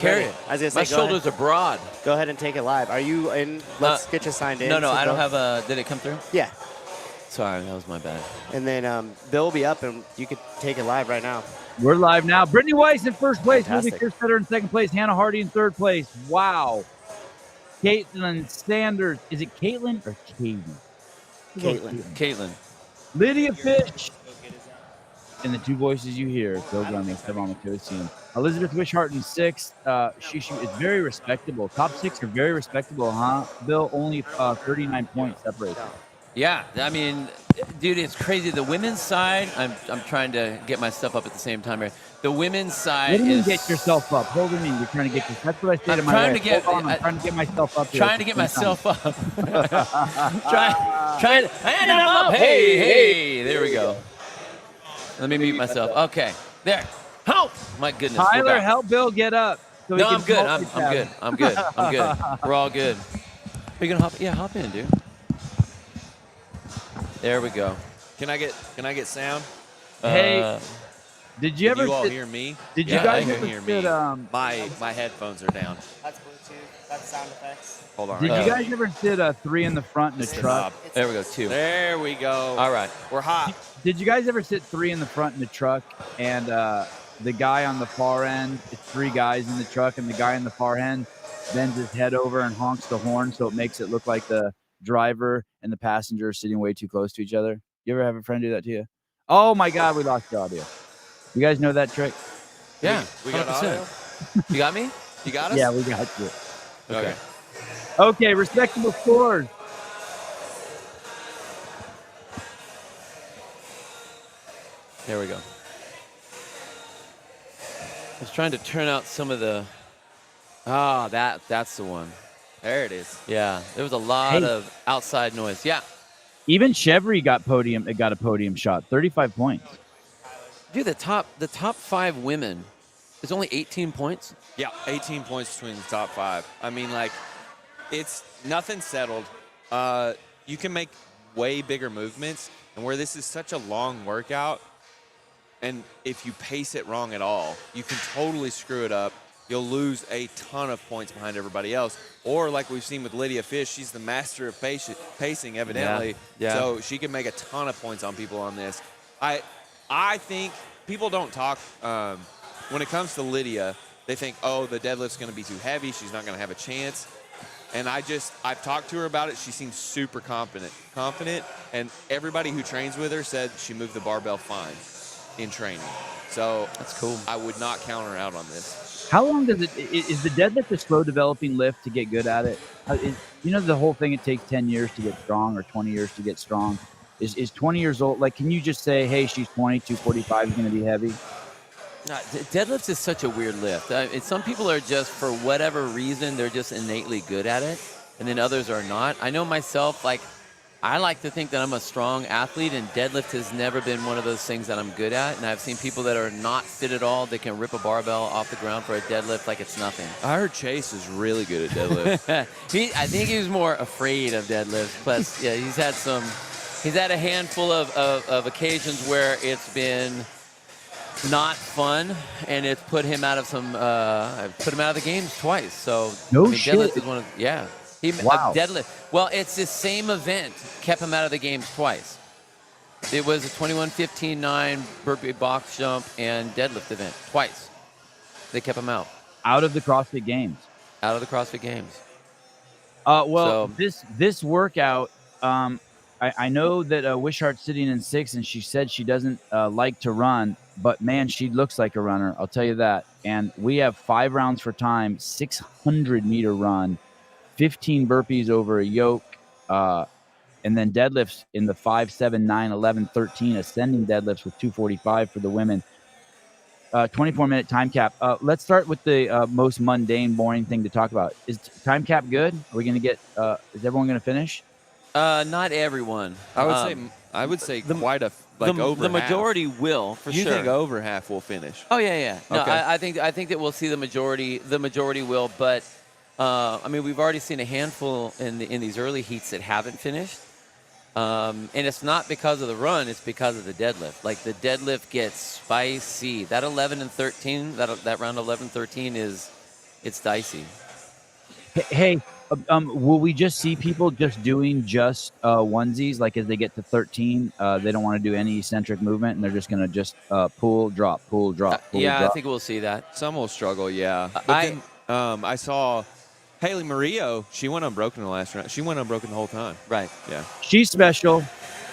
Carry it. I was gonna say, my shoulders are broad. Go ahead and take it live. Are you in? Let's get you signed in. No, I don't have a. Did it come through? Yeah. Sorry, that was my bad. And then Bill will be up, and you could take it live right now. We're live now. Britney Weiss in first place. Fantastic. Lydia Fish in second place. Hannah Hardy in third place. Wow. Caitlin Sanders. Is it Caitlin or Katie? Caitlin. Lydia Fish. And the two voices you hear, Bill Grundy, Stefan Matosian. Elizabeth Wishart in sixth. She is very respectable. Top six are very respectable, huh? Bill, only 39 points separate. Yeah, I mean, dude, it's crazy. The women's side, I'm trying to get my stuff up at the same time here. The women's side What do you mean is... get yourself up? Hold on, you're trying to get yourself. That's what I say to my trying wife. to get, I'm trying to get myself up. Trying to get myself up. trying to... And I'm up. Hey, there we go. Let me mute myself. Okay, there. Help! My goodness. Tyler, help Bill get up. So No, I'm good. I'm good. We're all good. Are you gonna hop? Yeah, hop in, dude. There we go. Can I get sound? Hey, did you ever? You all hear me? Did you guys I ever can hear me? sit, My headphones are down. That's Bluetooth. That's sound effects. Hold on. Did you guys ever sit three in the front in a truck? There we go. Two. There we go. All right. We're hot. Did you guys ever sit three in the front in the truck and the guy on the far end, it's three guys in the truck, and the guy on the far end bends his head over and honks the horn so it makes it look like the driver and the passenger are sitting way too close to each other? You ever have a friend do that to you? Oh my God, we lost the audio. You guys know that trick? Yeah. We got 100%. audio? You got me? You got us? Yeah, we got you. Okay. Okay, respectable scores. There we go. I was trying to turn out some of the... that's the one. There it is. Yeah, there was a lot of outside noise. Yeah. Even Chevry got a podium shot, 35 points. Dude, the top five women, there's only 18 points. Yeah, 18 points between the top five. I mean, like, it's nothing settled. You can make way bigger movements, and where this is such a long workout, and if you pace it wrong at all, you can totally screw it up. You'll lose a ton of points behind everybody else. Or like we've seen with Lydia Fish, she's the master of pacing, evidently. Yeah. So she can make a ton of points on people on this. I think people don't talk when it comes to Lydia. They think, oh, the deadlift's going to be too heavy. She's not going to have a chance. And I've talked to her about it. She seems super confident. And everybody who trains with her said she moved the barbell fine in training. So that's cool. I would not count her out on this. How long does is the deadlift a slow developing lift to get good at it? You know, the whole thing, it takes 10 years to get strong or 20 years to get strong. Is 20 years old, like, can you just say, hey, she's 20, 245 is going to be heavy? Deadlifts is such a weird lift. Some people are just, for whatever reason, they're just innately good at it, and then others are not. I know myself, like, I like to think that I'm a strong athlete, and deadlift has never been one of those things that I'm good at. And I've seen people that are not fit at all. They can rip a barbell off the ground for a deadlift like it's nothing. I heard Chase is really good at deadlift. I think he was more afraid of deadlifts. Plus, yeah, he's had a handful of occasions where it's been not fun, and it's put him out of the games twice. So deadlift is one of deadlift. Well, it's the same event kept him out of the games twice. It was a 21-15-9 burpee box jump and deadlift event twice. They kept him out of the CrossFit Games. This workout, I know that Wishart's sitting in sixth, and she said she doesn't like to run, but man, she looks like a runner. I'll tell you that. And we have 5 rounds for time, 600-meter run, 15 burpees over a yoke, and then deadlifts in the 5, 7, 9, 11, 13, ascending deadlifts with 245 for the women. 24-minute time cap. Let's start with the most mundane, boring thing to talk about. Is time cap good? Are we going to get? Is everyone going to finish? Not everyone. I would say quite a over the majority half. Will for you sure. You think over half will finish? Oh yeah. No, okay. I think that we'll see the majority. The majority will, but I mean, we've already seen a handful in these early heats that haven't finished. And it's not because of the run, it's because of the deadlift. Like, the deadlift gets spicy. That 11 and 13, that round 11-13 is it's dicey. Hey, will we just see people just doing onesies? Like as they get to 13, they don't want to do any eccentric movement, and they're just going to just pull, drop, pull, drop, pull, Yeah, I drop. think we'll see that. Some will struggle, yeah. But then I saw Haley Murillo. She went unbroken in the last round. She went unbroken the whole time. Right. Yeah. She's special.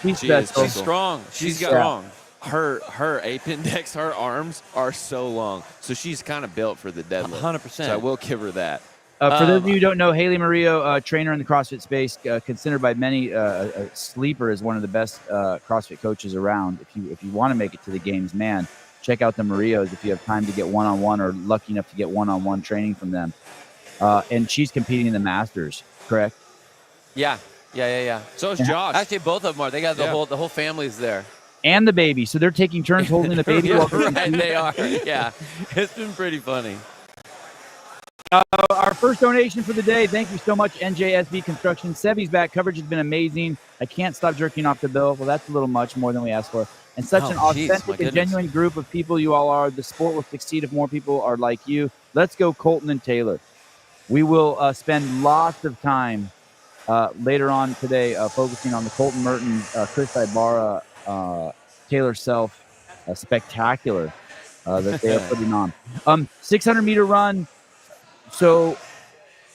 She's She is special. She's strong. She's got- strong. Her ape index, her arms are so long. So she's kind of built for the deadlift. 100%. So I will give her that. For those of you who don't know, Haley Murillo, trainer in the CrossFit space, considered by many sleeper as one of the best CrossFit coaches around. If you want to make it to the games, man, check out the Murillos if you have time to get one-on-one or lucky enough to get one-on-one training from them. And she's competing in the Masters, correct? Yeah. So is Josh. Actually, both of them are. They got the whole family's there. And the baby, so they're taking turns holding the baby. Yeah, while they're right, they are. Yeah, it's been pretty funny. Our first donation for the day. Thank you so much, NJSB Construction. Sevy's back. Coverage has been amazing. I can't stop jerking off the bill. Well, that's a little much, more than we asked for. And such an authentic and genuine group of people you all are. The sport will succeed if more people are like you. Let's go, Colton and Taylor. We will spend lots of time later on today focusing on the Colton Merton, Chris Ibarra, Taylor Self spectacular that they are putting on. 600-meter run. So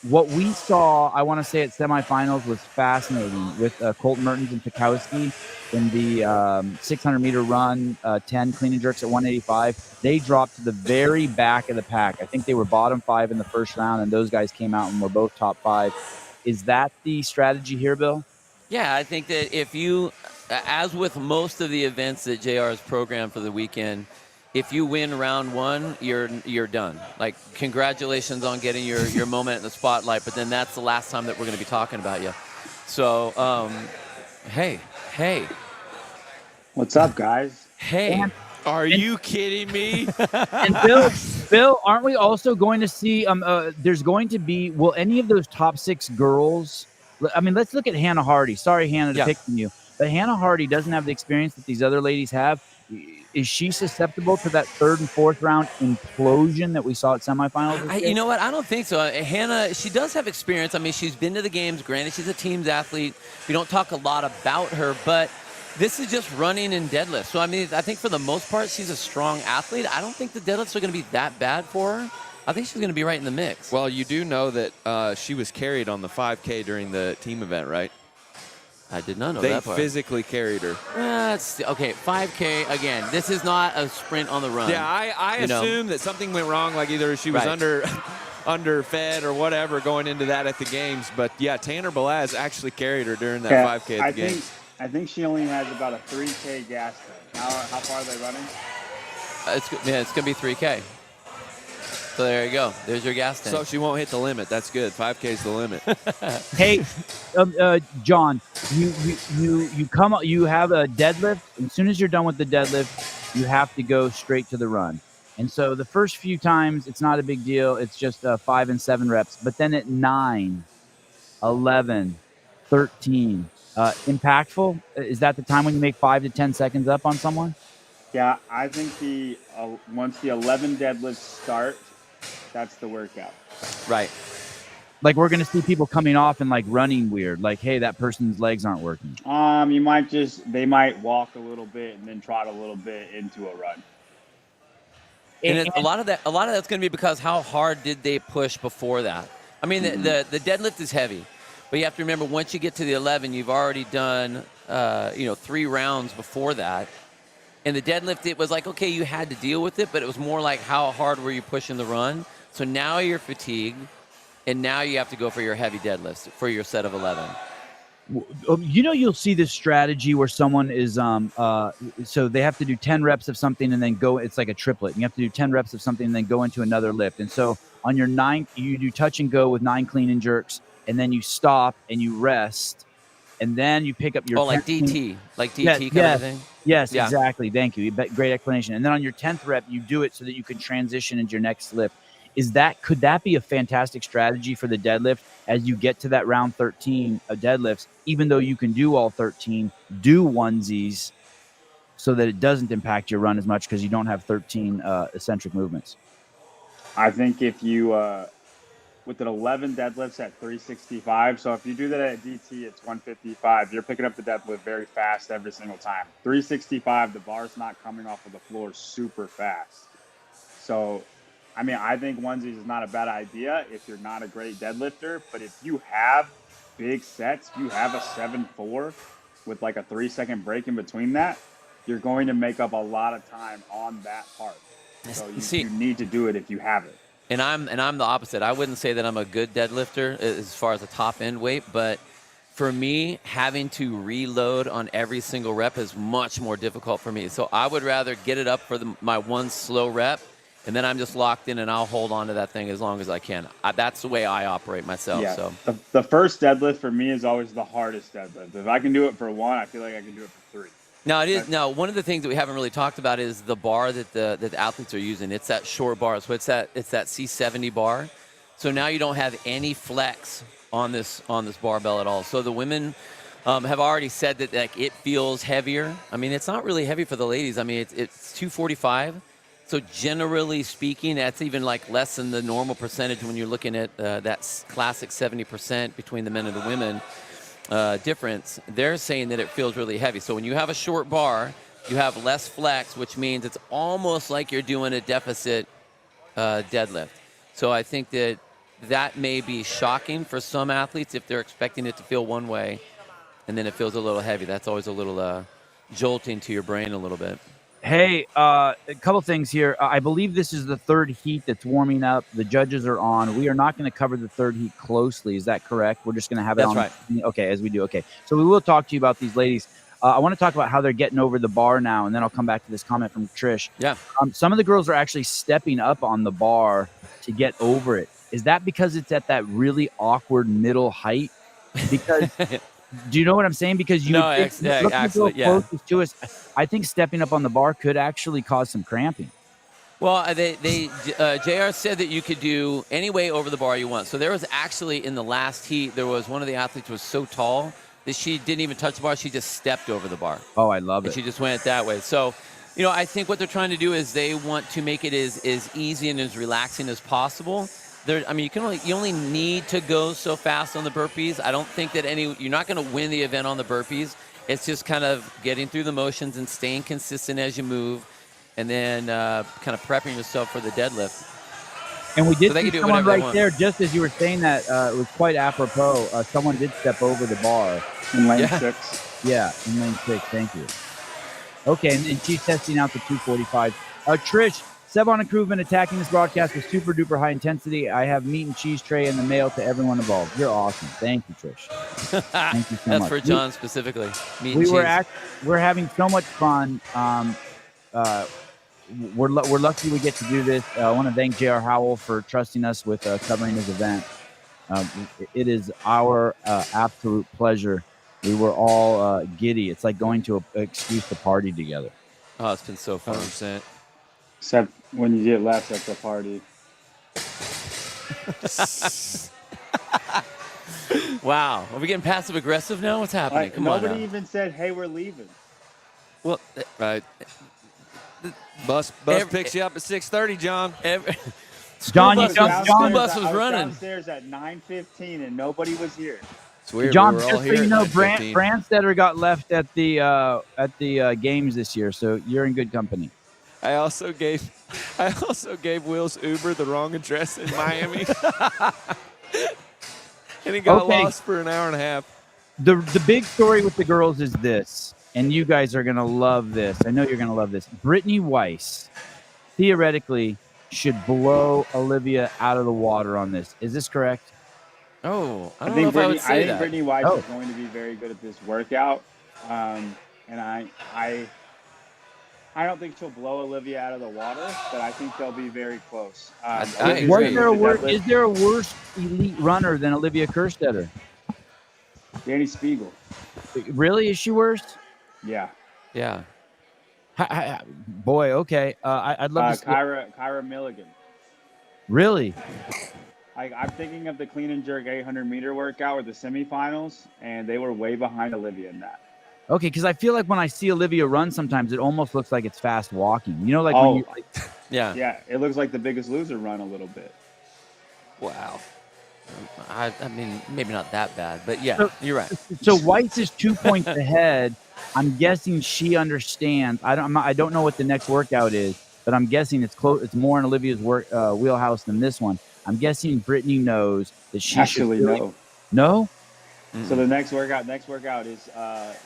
what we saw, I want to say at semifinals, was fascinating with Colton Mertens and Fikowski in the 600-meter run, 10 clean and jerks at 185. They dropped to the very back of the pack. I think they were bottom 5 in the first round, and those guys came out and were both top 5. Is that the strategy here, Bill? Yeah, I think that if you, as with most of the events that JR has programmed for the weekend, if you win round 1, you're done. Like, congratulations on getting your moment in the spotlight, but then that's the last time that we're going to be talking about you. So, hey. What's up, guys? Hey. Are you kidding me? And Bill, aren't we also going to see, there's going to be, will any of those top 6 girls, I mean, let's look at Hannah Hardy. Sorry, Hannah, to pick from you. But Hannah Hardy doesn't have the experience that these other ladies have. Is she susceptible to that 3rd and 4th round implosion that we saw at semifinals? You know what? I don't think so. Hannah, she does have experience. I mean, she's been to the games. Granted, she's a teams athlete. We don't talk a lot about her, but this is just running and deadlift. So, I mean, I think for the most part, she's a strong athlete. I don't think the deadlifts are going to be that bad for her. I think she's going to be right in the mix. Well, you do know that she was carried on the 5K during the team event, right? I did not know they that part. They physically carried her. Okay, 5K, again, this is not a sprint on the run. Yeah, I assume that something went wrong, like either she was underfed or whatever going into that at the games. But, yeah, Tanner Balaz actually carried her during that 5K at the games. I think she only has about a 3K gas tank. How far are they running? It's going to be 3K. So there you go. There's your gas tank. So she won't hit the limit. That's good. 5K is the limit. Hey, John, you come. You have a deadlift. And as soon as you're done with the deadlift, you have to go straight to the run. And so the first few times, it's not a big deal. It's just 5 and 7 reps. But then at 9, 11, 13, impactful. Is that the time when you make 5 to 10 seconds up on someone? Yeah, I think once the 11 deadlifts start, that's the workout. Right. Like we're going to see people coming off and like running weird. Like, hey, that person's legs aren't working. They might walk a little bit and then trot a little bit into a run. And a lot of that's going to be because how hard did they push before that? I mean, the deadlift is heavy, but you have to remember once you get to the 11, you've already done 3 rounds before that. And the deadlift, it was like, okay, you had to deal with it, but it was more like how hard were you pushing the run? So now you're fatigued, and now you have to go for your heavy deadlifts for your set of 11. You'll see this strategy where someone is, so they have to do 10 reps of something and then go, it's like a triplet. You have to do 10 reps of something and then go into another lift. And so on your 9th, you do touch and go with 9 clean and jerks, and then you stop and you rest, and then you pick up your like DT, kind of thing? Yes, yeah. Exactly. Thank you. Great explanation. And then on your 10th rep, you do it so that you can transition into your next lift. Could that be a fantastic strategy for the deadlift as you get to that round 13 of deadlifts, even though you can do all 13, do onesies so that it doesn't impact your run as much because you don't have 13 eccentric movements? I think if you with an 11 deadlifts at 365. So if you do that at DT, it's 155. You're picking up the deadlift very fast every single time. 365, the bar's not coming off of the floor super fast. So, I mean, I think onesies is not a bad idea if you're not a great deadlifter. But if you have big sets, you have a 7-4 with like a 3-second break in between that, you're going to make up a lot of time on that part. So you need to do it if you have it. And I'm the opposite. I wouldn't say that I'm a good deadlifter as far as the top end weight, but for me, having to reload on every single rep is much more difficult for me. So I would rather get it up for my one slow rep, and then I'm just locked in, and I'll hold on to that thing as long as I can. That's the way I operate myself. Yeah. So The first deadlift for me is always the hardest deadlift. If I can do it for 1, I feel like I can do it for 3. now it is. Now one of the things that we haven't really talked about is the bar that the athletes are using. It's that short bar. So it's that C70 bar. So now you don't have any flex on this barbell at all. So the women have already said that like it feels heavier. I mean, it's not really heavy for the ladies. I mean, it's 245. So generally speaking, that's even like less than the normal percentage when you're looking at that classic 70% between the men and the women difference. They're saying that it feels really heavy. So when you have a short bar, you have less flex, which means it's almost like you're doing a deficit deadlift. So I think that may be shocking for some athletes if they're expecting it to feel one way, and then it feels a little heavy. That's always a little jolting to your brain a little bit. Hey, a couple things here. I believe this is the third heat that's warming up. The judges are on. We are not going to cover the third heat closely. Is that correct? We're just going to have it on. That's right. Okay, as we do. Okay. So we will talk to you about these ladies. I want to talk about how they're getting over the bar now, and then I'll come back to this comment from Trish. Yeah. Some of the girls are actually stepping up on the bar to get over it. Is that because it's at that really awkward middle height? Because do you know what I'm saying? Because you absolutely, yeah. closest to us, I think stepping up on the bar could actually cause some cramping. Well, JR said that you could do any way over the bar you want. So there was actually in the last heat, there was one of the athletes was so tall that she didn't even touch the bar. She just stepped over the bar. Oh, I love it. She just went that way. So, I think what they're trying to do is they want to make it as easy and as relaxing as possible. You only need to go so fast on the burpees. I don't think that you're not going to win the event on the burpees. It's just kind of getting through the motions and staying consistent as you move, and then kind of prepping yourself for the deadlift. And we did so see someone right there, just as you were saying that, it was quite apropos. Someone did step over the bar. In lane 6. Yeah, in lane 6. Thank you. Okay, and she's testing out the 245. Trish, Seb on Improvement attacking this broadcast with super duper high intensity. I have meat and cheese tray in the mail to everyone involved. You're awesome. Thank you, Trish. Thank you so much. That's for John specifically. Meat and cheese. We're having so much fun. We're lucky we get to do this. I want to thank J.R. Howell for trusting us with covering his event. It is our absolute pleasure. We were all giddy. It's like going to an excuse to party together. Oh, it's been so fun. 100%. Except when you get left at the party. Wow. Are we getting passive aggressive now? What's happening? Come on. Nobody even said, "Hey, we're leaving." Well, Right. Bus picks you up at 6:30, John. John, school bus was running downstairs at 9:15 and nobody was here. It's weird. John, we were just all so here you at know, 9:15. Brandstetter got left at the games this year, so you're in good company. I also gave Will's Uber the wrong address in Miami. And he got lost for an hour and a half. The big story with the girls is this, and you guys are going to love this. I know you're going to love this. Britney Weiss, theoretically, should blow Olivia out of the water on this. Is this correct? Oh, I don't know if I would say that. I think Britney Weiss is going to be very good at this workout. And I don't think she'll blow Olivia out of the water, but I think they'll be very close. Is there a worse elite runner than Olivia Kerstetter? Danny Spiegel. Really? Is she worse? Yeah. Yeah. Boy, okay. I'd love to see Kyra Milligan. Really? I'm thinking of the clean and jerk 800-meter workout with the semifinals, and they were way behind Olivia in that. Okay, because I feel like when I see Olivia run, sometimes it almost looks like it's fast walking. You know, like when you, yeah, it looks like the Biggest Loser run a little bit. Wow. I mean, maybe not that bad, but yeah, So- you're right. So Weiss is 2 points ahead. I'm guessing she understands. I don't know what the next workout is, but I'm guessing it's close. It's more in Olivia's wheelhouse than this one. I'm guessing Brittany knows that she Actually, should really, no. no. So the next workout is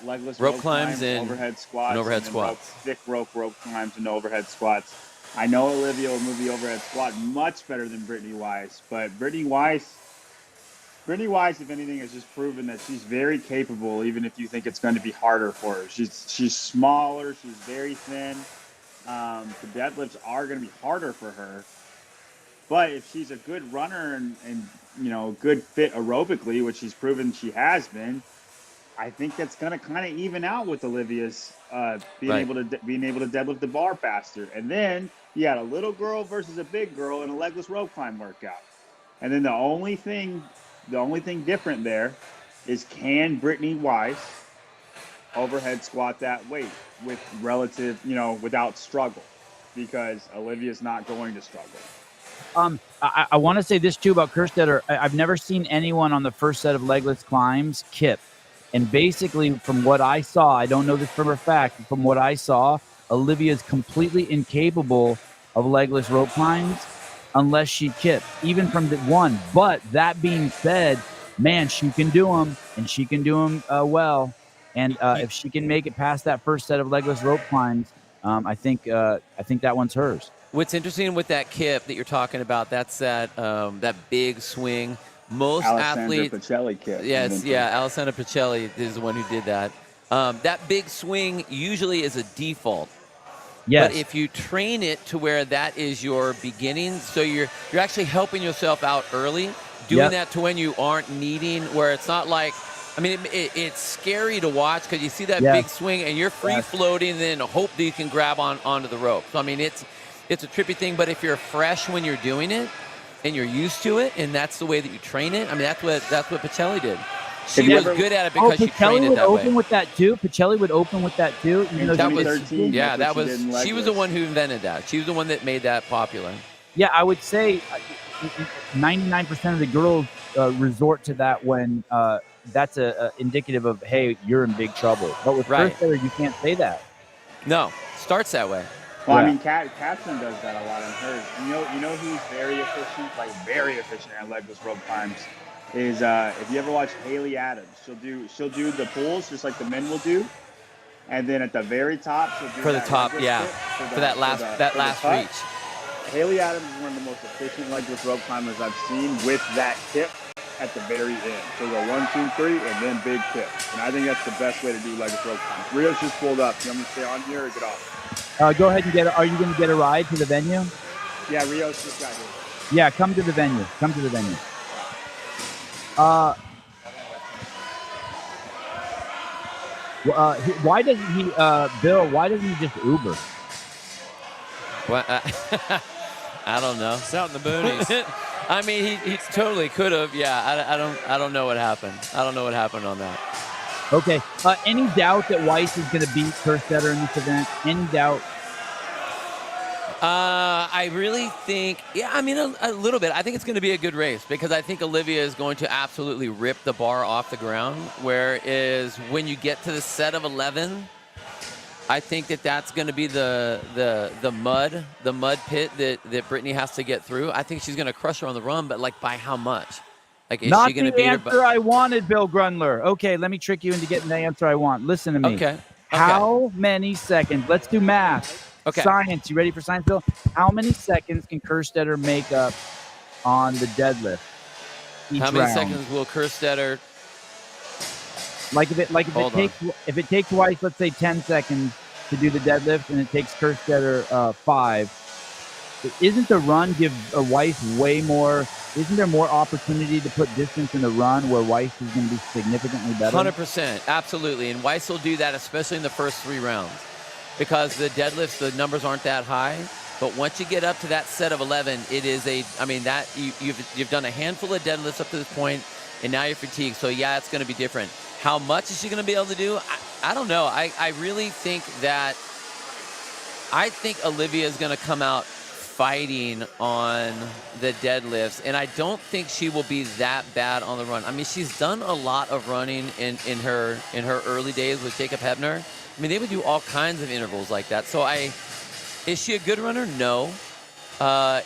legless Rope climbs and overhead squats, overhead then squats. thick rope climbs and overhead squats. I know Olivia will move the overhead squat much better than Britney Weiss, but Britney Weiss, if anything, has just proven that she's very capable, even if you think it's going to be harder for her. She's smaller, she's very thin. The deadlifts are going to be harder for her. But if she's a good runner and good fit aerobically, which she's proven she has been, I think that's going to kind of even out with Olivia's being able to deadlift the bar faster. And then you got a little girl versus a big girl in a legless rope climb workout. And then the only thing different there is, can Britney Weiss overhead squat that weight with without struggle? Because Olivia's not going to struggle. I want to say this too about Kerstetter. I've never seen anyone on the first set of legless climbs kip. And basically, from what I saw, I don't know this for a fact, from what I saw, Olivia is completely incapable of legless rope climbs unless she kips, even from the one. But that being said, man, she can do them, and she can do them well. And if she can make it past that first set of legless rope climbs, I think that one's hers. What's interesting with that kip that you're talking about, that's that big swing. Most Alessandra athletes, Pacelli kip. yes, yeah, Alessandra Pacelli is the one who did that. That big swing usually is a default. Yes. But if you train it to where that is your beginning, so you're actually helping yourself out early, doing that to when you aren't needing, where it's not like, I mean, it's scary to watch because you see that big swing and you're free floating, and then hope that you can grab onto the rope. So I mean, it's a trippy thing. But if you're fresh when you're doing it and you're used to it, and that's the way that you train it, I mean, that's what Pacelli did. She was good at it because she trained it that way. Pacelli would open with that too. Pacelli would open with that too. In 2013, she was the one who invented that. She was the one that made that popular. Yeah, I would say 99% of the girls resort to that when that's a indicative of, hey, you're in big trouble. But with Kerstetter, you can't say that. No, starts that way. Well, I mean, Katzman does that a lot on hers. You know who's very efficient at legless rope climbs is if you ever watch Haley Adams, she'll do the pulls just like the men will do, and then at the very top she'll do for the top, for that last reach. Haley Adams is one of the most efficient legless rope climbers I've seen with that tip at the very end. So go 1, 2, 3, and then big tip. And I think that's the best way to do legless rope climbs. Rio's just pulled up. You want me to stay on here or get off? Go ahead and are you going to get a ride to the venue? Yeah, Rio's just got here. Yeah, come to the venue. Come to the venue. Why doesn't he, Bill? Why doesn't he just Uber? What? I don't know. It's out in the boonies. I mean, he totally could have. Yeah, I don't know what happened. I don't know what happened on that. Okay. Any doubt that Weiss is going to beat Kerstetter in this event? Any doubt? I really think, I mean, a little bit. I think it's going to be a good race because I think Olivia is going to absolutely rip the bar off the ground. Whereas when you get to the set of 11, I think that's going to be the mud pit that Brittany has to get through. I think she's going to crush her on the run, but like by how much? Like, is Not she going to the beat her? answer I wanted, Bill Grundler. Okay, let me trick you into getting the answer I want. Listen to me. Okay. How many seconds? Let's do math. Okay. Science. You ready for science, Bill? How many seconds can Kerstetter make up on the deadlift? How many seconds will Kerstetter? If it takes Weiss, let's say 10 seconds to do the deadlift, and it takes Kerstetter 5. Isn't the run give Weiss way more? Isn't there more opportunity to put distance in the run where Weiss is going to be significantly better? 100%, absolutely, and Weiss will do that, especially in the first 3 rounds, because the deadlifts, the numbers aren't that high. But once you get up to that set of 11, it is that you've done a handful of deadlifts up to this point, and now you're fatigued. So yeah, it's going to be different. How much is she going to be able to do? I don't know. I really think Olivia is going to come out fighting on the deadlifts, and I don't think she will be that bad on the run. I mean, she's done a lot of running in her early days with Jacob Hebner. I mean, they would do all kinds of intervals like that. So is she a good runner? No.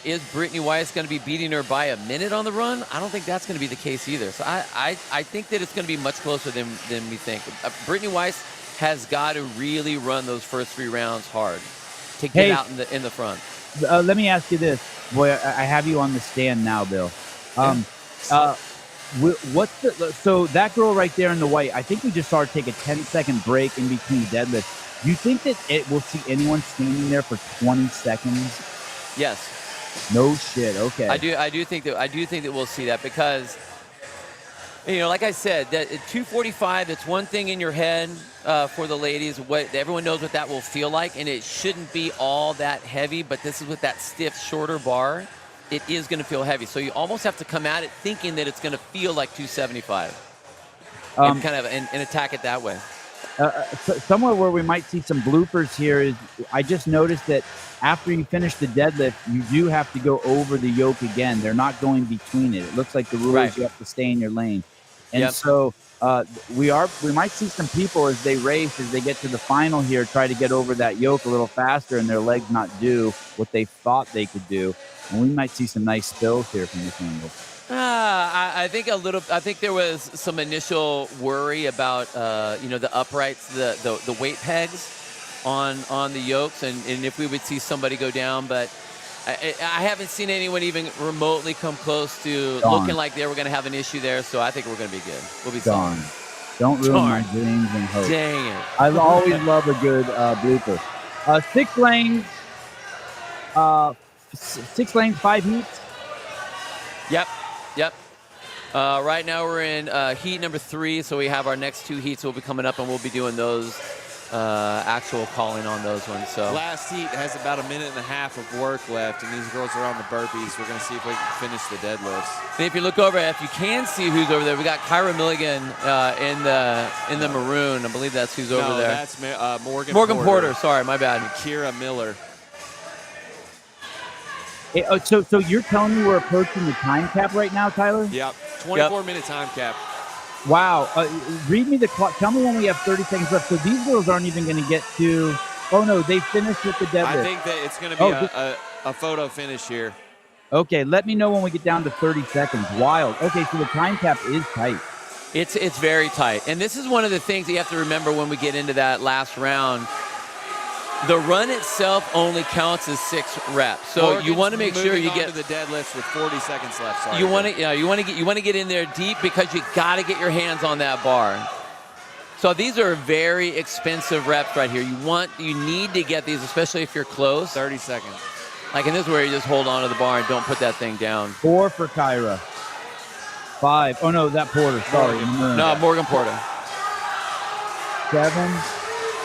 Is Britney Weiss going to be beating her by a minute on the run? I don't think that's going to be the case either. So I think that it's going to be much closer than we think. Britney Weiss has got to really run those first 3 rounds hard to get out in the front. Let me ask you this. Boy, I have you on the stand now, Bill. So that girl right there in the white, I think we just saw her take a 10-second break in between deadlifts. Do you think that we'll see anyone standing there for 20 seconds? Yes. No shit. Okay. I do think that we'll see that because, like I said, that at 245, it's one thing in your head for the ladies. What everyone knows what that will feel like, and it shouldn't be all that heavy. But this is with that stiff, shorter bar, it is going to feel heavy. So you almost have to come at it thinking that it's going to feel like 275, and kind of and attack it that way. Somewhere where we might see some bloopers here is I just noticed that after you finish the deadlift, you do have to go over the yoke again. They're not going between it. It looks like the rule is you have to stay in your lane. And so we might see some people as they race, as they get to the final here, try to get over that yoke a little faster and their legs not do what they thought they could do. And we might see some nice spills here from this angle. I think there was some initial worry about the uprights, the weight pegs on the yokes, and if we would see somebody go down, but I haven't seen anyone even remotely come close to looking like they were going to have an issue there. So I think we're going to be good. We'll be fine. Don't ruin my dreams and hopes. Dang it! I always love a good blooper. 6 lanes, 6 lanes, 5 heats. Yep. Right now we're in heat number 3, so we have our next 2 heats will be coming up, and we'll be doing those actual calling on those ones. So last heat has about a minute and a half of work left, and these girls are on the burpees. We're going to see if we can finish the deadlifts. And if you look over, if you can see who's over there, we got Kyra Milligan in the maroon. I believe that's who's over there. That's Morgan Porter. Sorry, my bad. And Kira Miller. Hey, so you're telling me we're approaching the time cap right now, Tyler? Yep. 24-minute time cap. Wow. Read me the clock. Tell me when we have 30 seconds left. So these girls aren't even going to get to – oh, no, they finished with the deadlift. I think that it's going to be a photo finish here. Okay, let me know when we get down to 30 seconds. Wild. Okay, so the time cap is tight. It's very tight. And this is one of the things that you have to remember when we get into that last round. The run itself only counts as 6 reps, so Morgan's you want to make sure you get to the deadlifts with 40 seconds left. Sorry. You want to get in there deep because you got to get your hands on that bar. So these are very expensive reps right here. You need to get these, especially if you're close. 30 seconds. Like in this where you just hold on to the bar and don't put that thing down. 4 for Kyra. 5. Oh no, that Porter. Sorry, Morgan Porter. 7.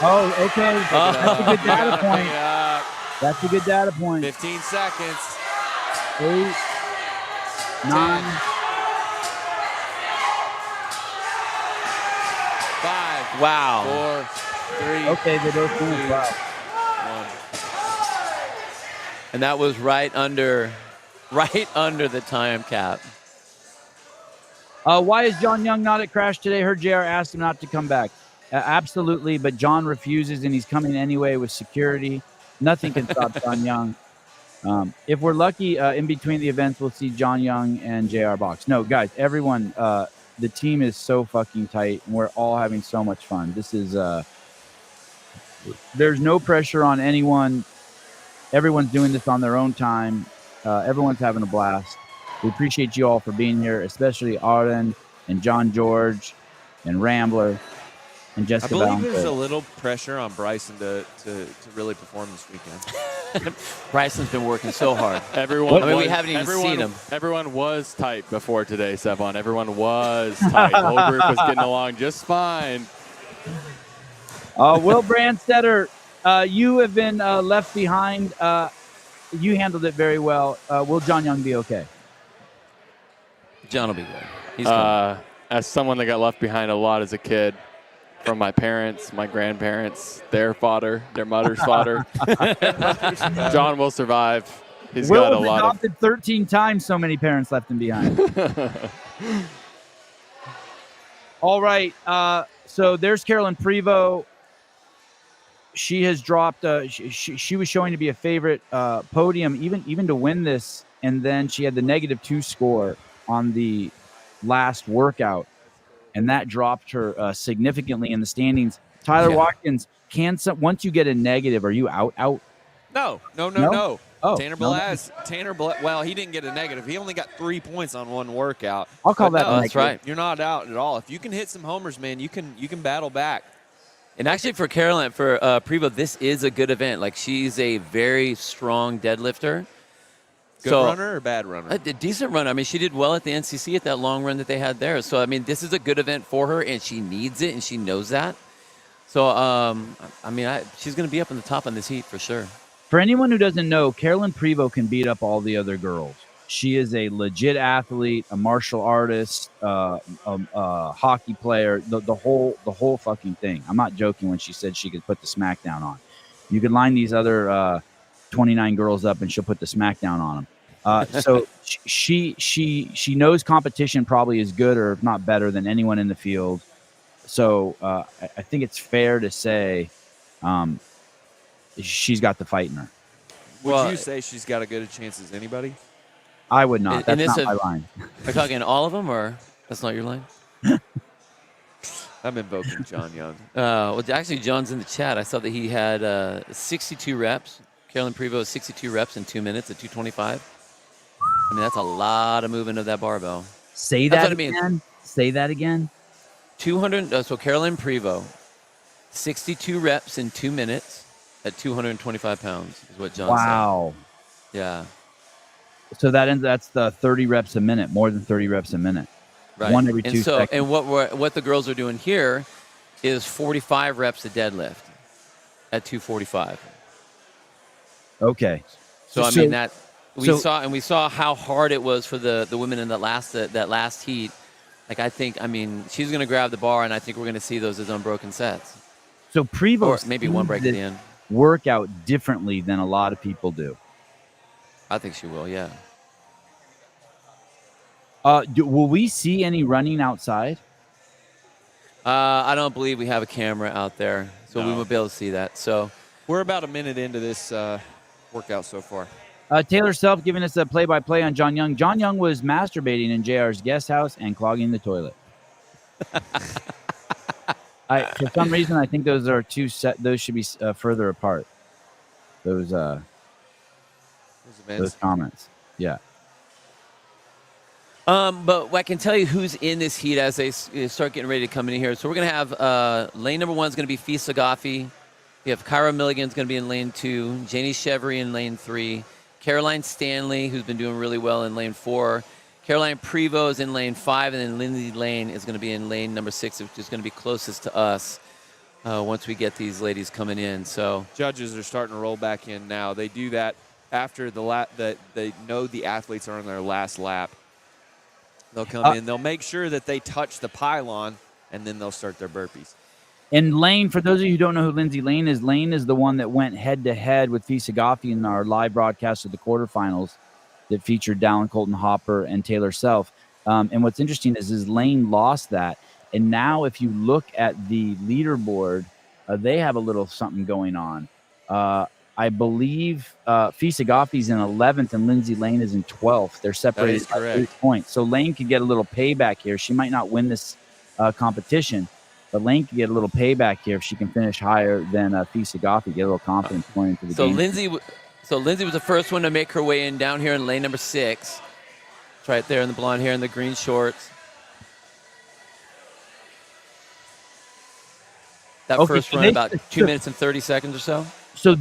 Oh, okay. That's a good data point. That's a good data point. 15 seconds. 8, 9. 5. Wow. 4, 3. Okay, they both finished. Wow. 1. And that was right under the time cap. Why is John Young not at Crash today? Heard JR asked him not to come back. Absolutely, but John refuses, and he's coming anyway with security. Nothing can stop John Young. If we're lucky, in between the events, we'll see John Young and JR Box. No, guys, everyone, the team is so fucking tight, and we're all having so much fun. This is there's no pressure on anyone. Everyone's doing this on their own time. Everyone's having a blast. We appreciate you all for being here, especially Arden and John George and Rambler. And Jessica I believe Ballantyne. there's a little pressure on Bryson to really perform this weekend. Bryson's been working so hard. We haven't even seen him. Everyone was tight before today, Sevon. Everyone was tight. The whole group was getting along just fine. Will Brandstetter, you have been left behind. You handled it very well. Will John Young be okay? John will be good. He's coming. As someone that got left behind a lot as a kid, from my parents, my grandparents, their fodder, their mother's fodder. John will survive. He's Will got a was lot of. adopted 13 times. So many parents left him behind. All right. So there's Carolyn Prevost. She has dropped. She was showing to be a favorite podium, even to win this, and then she had the -2 score on the last workout, and that dropped her significantly in the standings. Tyler Watkins, once you get a negative, are you out? No. Oh, Tanner Belaz, well, he didn't get a negative. He only got 3 points on one workout. I'll call that. No, that's right. You're not out at all. If you can hit some homers, man, you can battle back. And actually, for Caroline, for Prevost, this is a good event. Like, she's a very strong deadlifter. Good runner or bad runner? A decent runner. I mean, she did well at the NCC at that long run that they had there. So, I mean, this is a good event for her, and she needs it, and she knows that. So, I mean, she's going to be up in the top on this heat for sure. For anyone who doesn't know, Carolyn Prevost can beat up all the other girls. She is a legit athlete, a martial artist, a hockey player, the whole fucking thing. I'm not joking when she said she could put the smackdown on. You could line these other 29 girls up and she'll put the smackdown on them. So she knows competition probably is good or if not better than anyone in the field. So I think it's fair to say she's got the fight in her. Would you say she's got as good a chance as anybody? I would not. That's not my line. Are you talking all of them, or that's not your line? I'm invoking John Young. Well, actually, John's in the chat. I saw that he had 62 reps. Carolyn Prevost, 62 reps in 2 minutes at 225. I mean, that's a lot of movement of that barbell. Say That's that what I mean. again. Say that again. 200. So Carolyn Prevost, 62 reps in 2 minutes at 225 pounds is what John said. Wow. Yeah. So that's the 30 reps a minute, more than 30 reps a minute. Right. One every 2 seconds. And what the girls are doing here is 45 reps of deadlift at 245. Okay. So I mean that we saw how hard it was for the women in that last heat. Like I mean she's going to grab the bar, and I think we're going to see those as unbroken sets. So Prevost or maybe one break at the end. Work out differently than a lot of people do. I think she will. Yeah. Will we see any running outside? I don't believe we have a camera out there, so we won't be able to see that. So we're about a minute into this workout so far. Taylor Self giving us a play-by-play on John Young. John Young was masturbating in JR's guest house and clogging the toilet. For some reason, I think those are those should be further apart. Those comments. Yeah. But I can tell you who's in this heat as they start getting ready to come in here. So we're going to have lane number 1 is going to be Fee Sehafi. We have Kyra Milligan's going to be in lane 2. Janie Chevry in lane 3. Caroline Stanley, who's been doing really well in lane 4. Caroline Prevost is in lane 5. And then Lindsay Lane is going to be in lane number 6, which is going to be closest to us once we get these ladies coming in. So judges are starting to roll back in now. They do that after they know the athletes are on their last lap. They'll come in. They'll make sure that they touch the pylon, and then they'll start their burpees. And Lane, for those of you who don't know who Lindsay Lane is the one that went head-to-head with Fee Sehafi in our live broadcast of the quarterfinals that featured Dallin Colton Hopper and Taylor Self. And what's interesting is Lane lost that. And now if you look at the leaderboard, they have a little something going on. I believe Fee Sehafi's in 11th and Lindsay Lane is in 12th. They're separated by 8 points. So Lane could get a little payback here. She might not win this competition, but Lane could get a little payback here if she can finish higher than Fee Sehafi, get a little confidence going into the game. So Lindsay was the first one to make her way in down here in lane number 6. It's right there in the blonde hair and the green shorts. That first run about 2 minutes and 30 seconds or so. So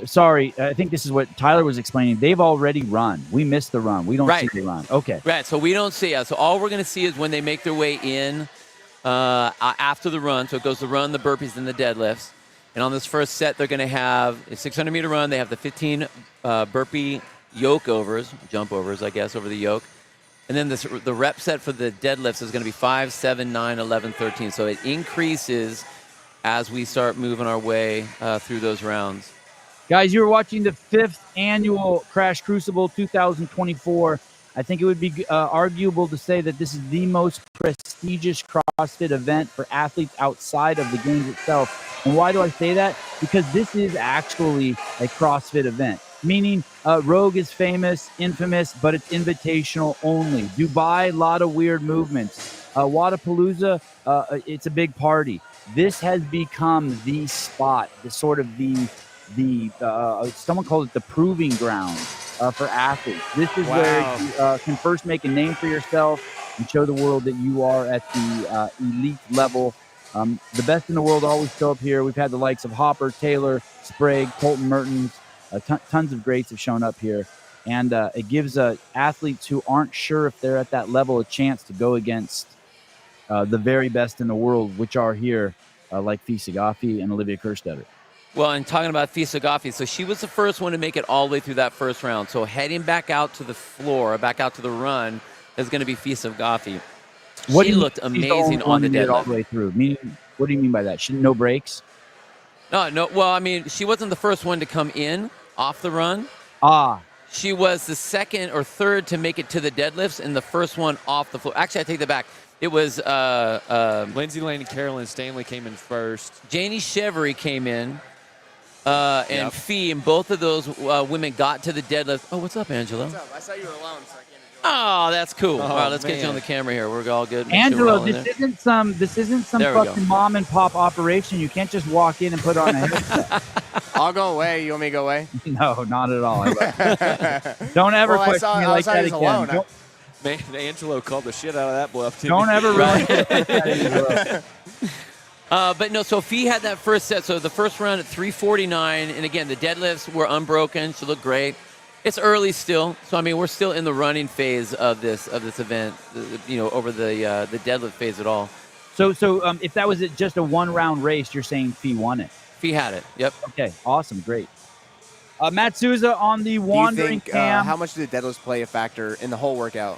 sorry, I think this is what Tyler was explaining. They've already run. We missed the run. We don't see the run. Okay. Right. So we don't see it. So all we're going to see is when they make their way in after the run. So it goes the run, the burpees, and the deadlifts. And on this first set, they're going to have a 600-meter run. They have the 15 burpee yoke overs, jump overs, I guess, over the yoke. And then the rep set for the deadlifts is going to be 5, 7, 9, 11, 13. So it increases as we start moving our way through those rounds. Guys, you were watching the 5th annual Crash Crucible 2024. I think it would be arguable to say that this is the most prestigious CrossFit event for athletes outside of the games itself. And why do I say that? Because this is actually a CrossFit event, meaning Rogue is famous, infamous, but it's invitational only. Dubai, a lot of weird movements. Wadapalooza, it's a big party. This has become the spot, the sort of the someone called it the proving ground for athletes. This is where you can first make a name for yourself and show the world that you are at the elite level. The best in the world always show up here. We've had the likes of Hopper, Taylor, Sprague, Colton Mertens. Tons of greats have shown up here. And it gives athletes who aren't sure if they're at that level a chance to go against the very best in the world, which are here, like Fee Sehafi and Olivia Kerstetter. Well, and talking about Fee Sehafi, so she was the first one to make it all the way through that first round. So heading back out to the floor, back out to the run, is going to be Fee Sehafi. She looked amazing on the deadlift. All the way through. Meaning, what do you mean by that? No breaks? No. Well, I mean, she wasn't the first one to come in off the run. She was the second or third to make it to the deadlifts and the first one off the floor. Actually, I take that back. It was Lindsay Lane and Carolyn Stanley came in first. Janie Chevery came in. And Fee, and both of those women got to the deadlift. Oh, what's up, Angela? What's up? I saw you were alone, so I can't enjoy it. Oh, that's cool. All right, let's get you on the camera here. We're all good. Angela, this isn't some fucking mom and pop operation. You can't just walk in and put on a headset. I'll go away. You want me to go away? No, not at all. Don't ever question me like that again. Man, Angelo called the shit out of that bluff. Don't ever ruin But no, so Fee had that first set. So the first round at 349, and again, the deadlifts were unbroken. She looked great. It's early still, so I mean, we're still in the running phase of this event. Over the deadlift phase at all. So if that was just a 1-round race, you're saying Fee won it? Fee had it. Yep. Okay. Awesome. Great. Matt Souza on the wandering cam. How much did deadlifts play a factor in the whole workout?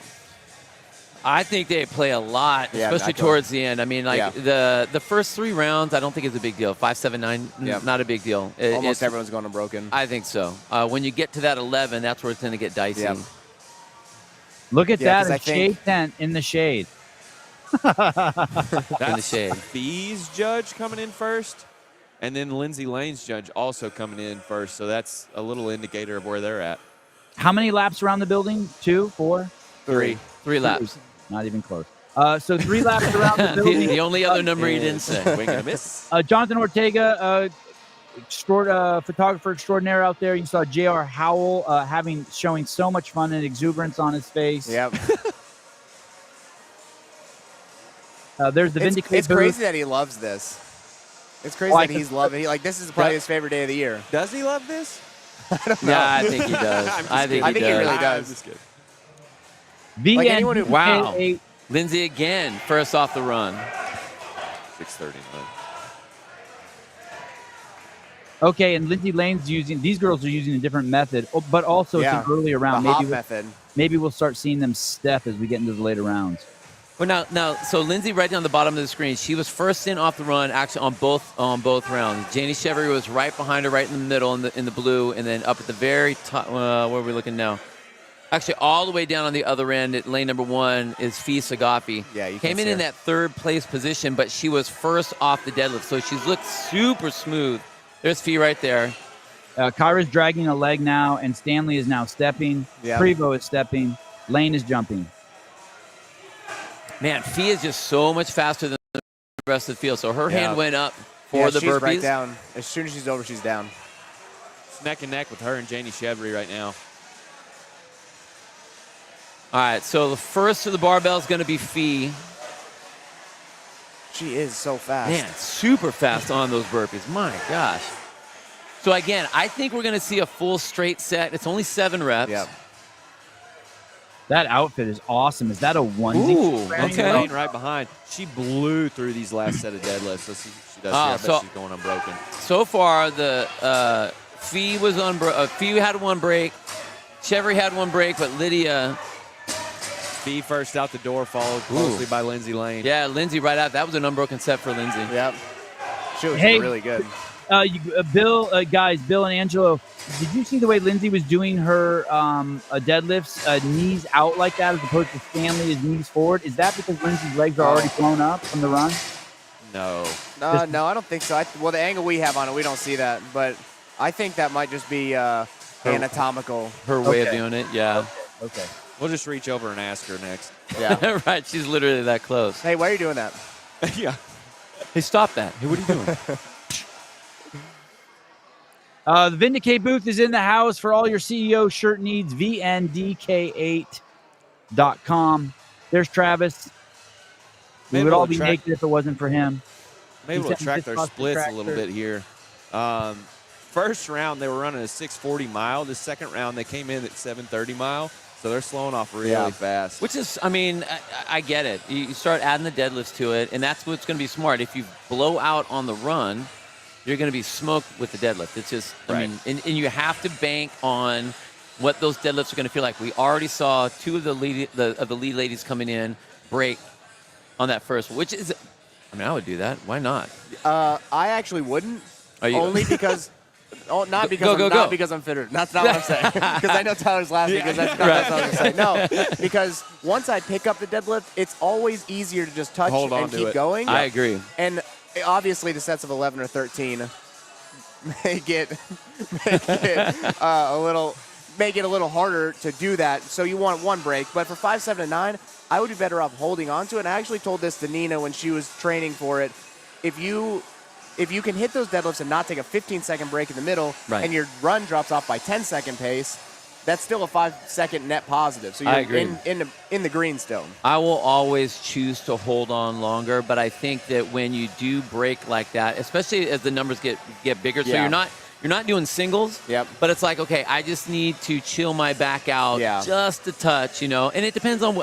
I think they play a lot, especially towards the end. I mean, the first 3 rounds, I don't think it's a big deal. 5, 7, 9, not a big deal. Almost everyone's going unbroken. I think so. When you get to that 11, that's where it's going to get dicey. Yeah. Look at that, a shade tent in the shade. In the shade. Fee's judge coming in first, and then Lindsay Lane's judge also coming in first. So that's a little indicator of where they're at. How many laps around the building? 2, 4? 3. 3 laps. Not even close. So 3 laps around the building. The only other number you didn't say. Wing and a miss. Jonathan Ortega, photographer extraordinaire out there. You saw J.R. Howell showing so much fun and exuberance on his face. Yep. There's the Vindicate It's crazy that he loves this. It's crazy that he's loving it. This is probably his favorite day of the year. Does he love this? I don't know. Yeah, I think he does. I think he really does. Wow. Lindsay again, first off the run. 6:39. Okay, and Lindsay Lane's these girls are using a different method, but also it's an earlier round. Maybe we'll start seeing them step as we get into the later rounds. Well, now, so Lindsay right down the bottom of the screen, she was first in off the run, actually on both rounds. Janie Chevery was right behind her, right in the middle in the blue, and then up at the very top. Where are we looking now? Actually, all the way down on the other end at lane number 1 is Fee Sehafi. Yeah, you came in that 3rd place position, but she was first off the deadlift, so she's looked super smooth. There's Fee right there. Kyra's dragging a leg now, and Stanley is now stepping. Yeah. Prevo is stepping. Lane is jumping. Man, Fee is just so much faster than the rest of the field. So her hand went up for the burpees. She's right down. As soon as she's over, she's down. It's neck and neck with her and Janie Chevery right now. All right, so the first of the barbell is going to be Fee. She is so fast. Man, super fast on those burpees. My gosh. So again, I think we're going to see a full straight set. It's only 7 reps. Yep. That outfit is awesome. Is that a onesie? Ooh, okay. Lane right behind. She blew through these last set of deadlifts. So she does. I bet she's going unbroken. So far, the Fee was Fee had 1 break. Chevery had 1 break, but Lydia. Fee first out the door, followed closely by Lindsay Lane. Yeah, Lindsay right out. That was an unbroken set for Lindsay. Yep. She was really good. Bill, guys, Bill and Angelo, did you see the way Lindsay was doing her deadlifts, knees out like that, as opposed to Stanley, his knees forward? Is that because Lindsay's legs are already blown up from the run? No. No, I don't think so. Well, the angle we have on it, we don't see that. But I think that might just be anatomical. Her way of doing it, yeah. Okay. We'll just reach over and ask her next. Yeah. Right, she's literally that close. Hey, why are you doing that? Yeah. Hey, stop that. Hey, what are you doing? The Vindicate booth is in the house for all your CEO shirt needs, vndk8.com. There's Travis. We Maybe would all we'll be track- naked if it wasn't for him. Maybe He we'll sent me track this their across the splits a little tractor. bit here. First round, they were running a 6:40 mile. The second round, they came in at 7:30 mile. So they're slowing off really fast. Which is, I mean, I get it. You start adding the deadlifts to it, and that's what's going to be smart. If you blow out on the run, you're going to be smoked with the deadlift. It's just, I mean, and you have to bank on what those deadlifts are going to feel like. We already saw two of the lead ladies coming in break on that first, which is, I mean, I would do that. Why not? I actually wouldn't. Are you? Only because. Oh, not because not because I'm fitter. That's not what I'm saying. Because I know Tyler's laughing because that's not what I'm saying. No, because once I pick up the deadlift, it's always easier to just touch and keep going. I agree. And obviously, the sets of 11 or 13 make it a little harder to do that. So you want one break. But for 5, 7, and 9, I would be better off holding on to it. And I actually told this to Nina when she was training for it. If you can hit those deadlifts and not take a 15-second break in the middle, and your run drops off by 10-second pace, that's still a 5-second net positive. So you're in the green still. I will always choose to hold on longer, but I think that when you do break like that, especially as the numbers get bigger, so you're not doing singles, but it's like, okay, I just need to chill my back out just a touch, and it depends on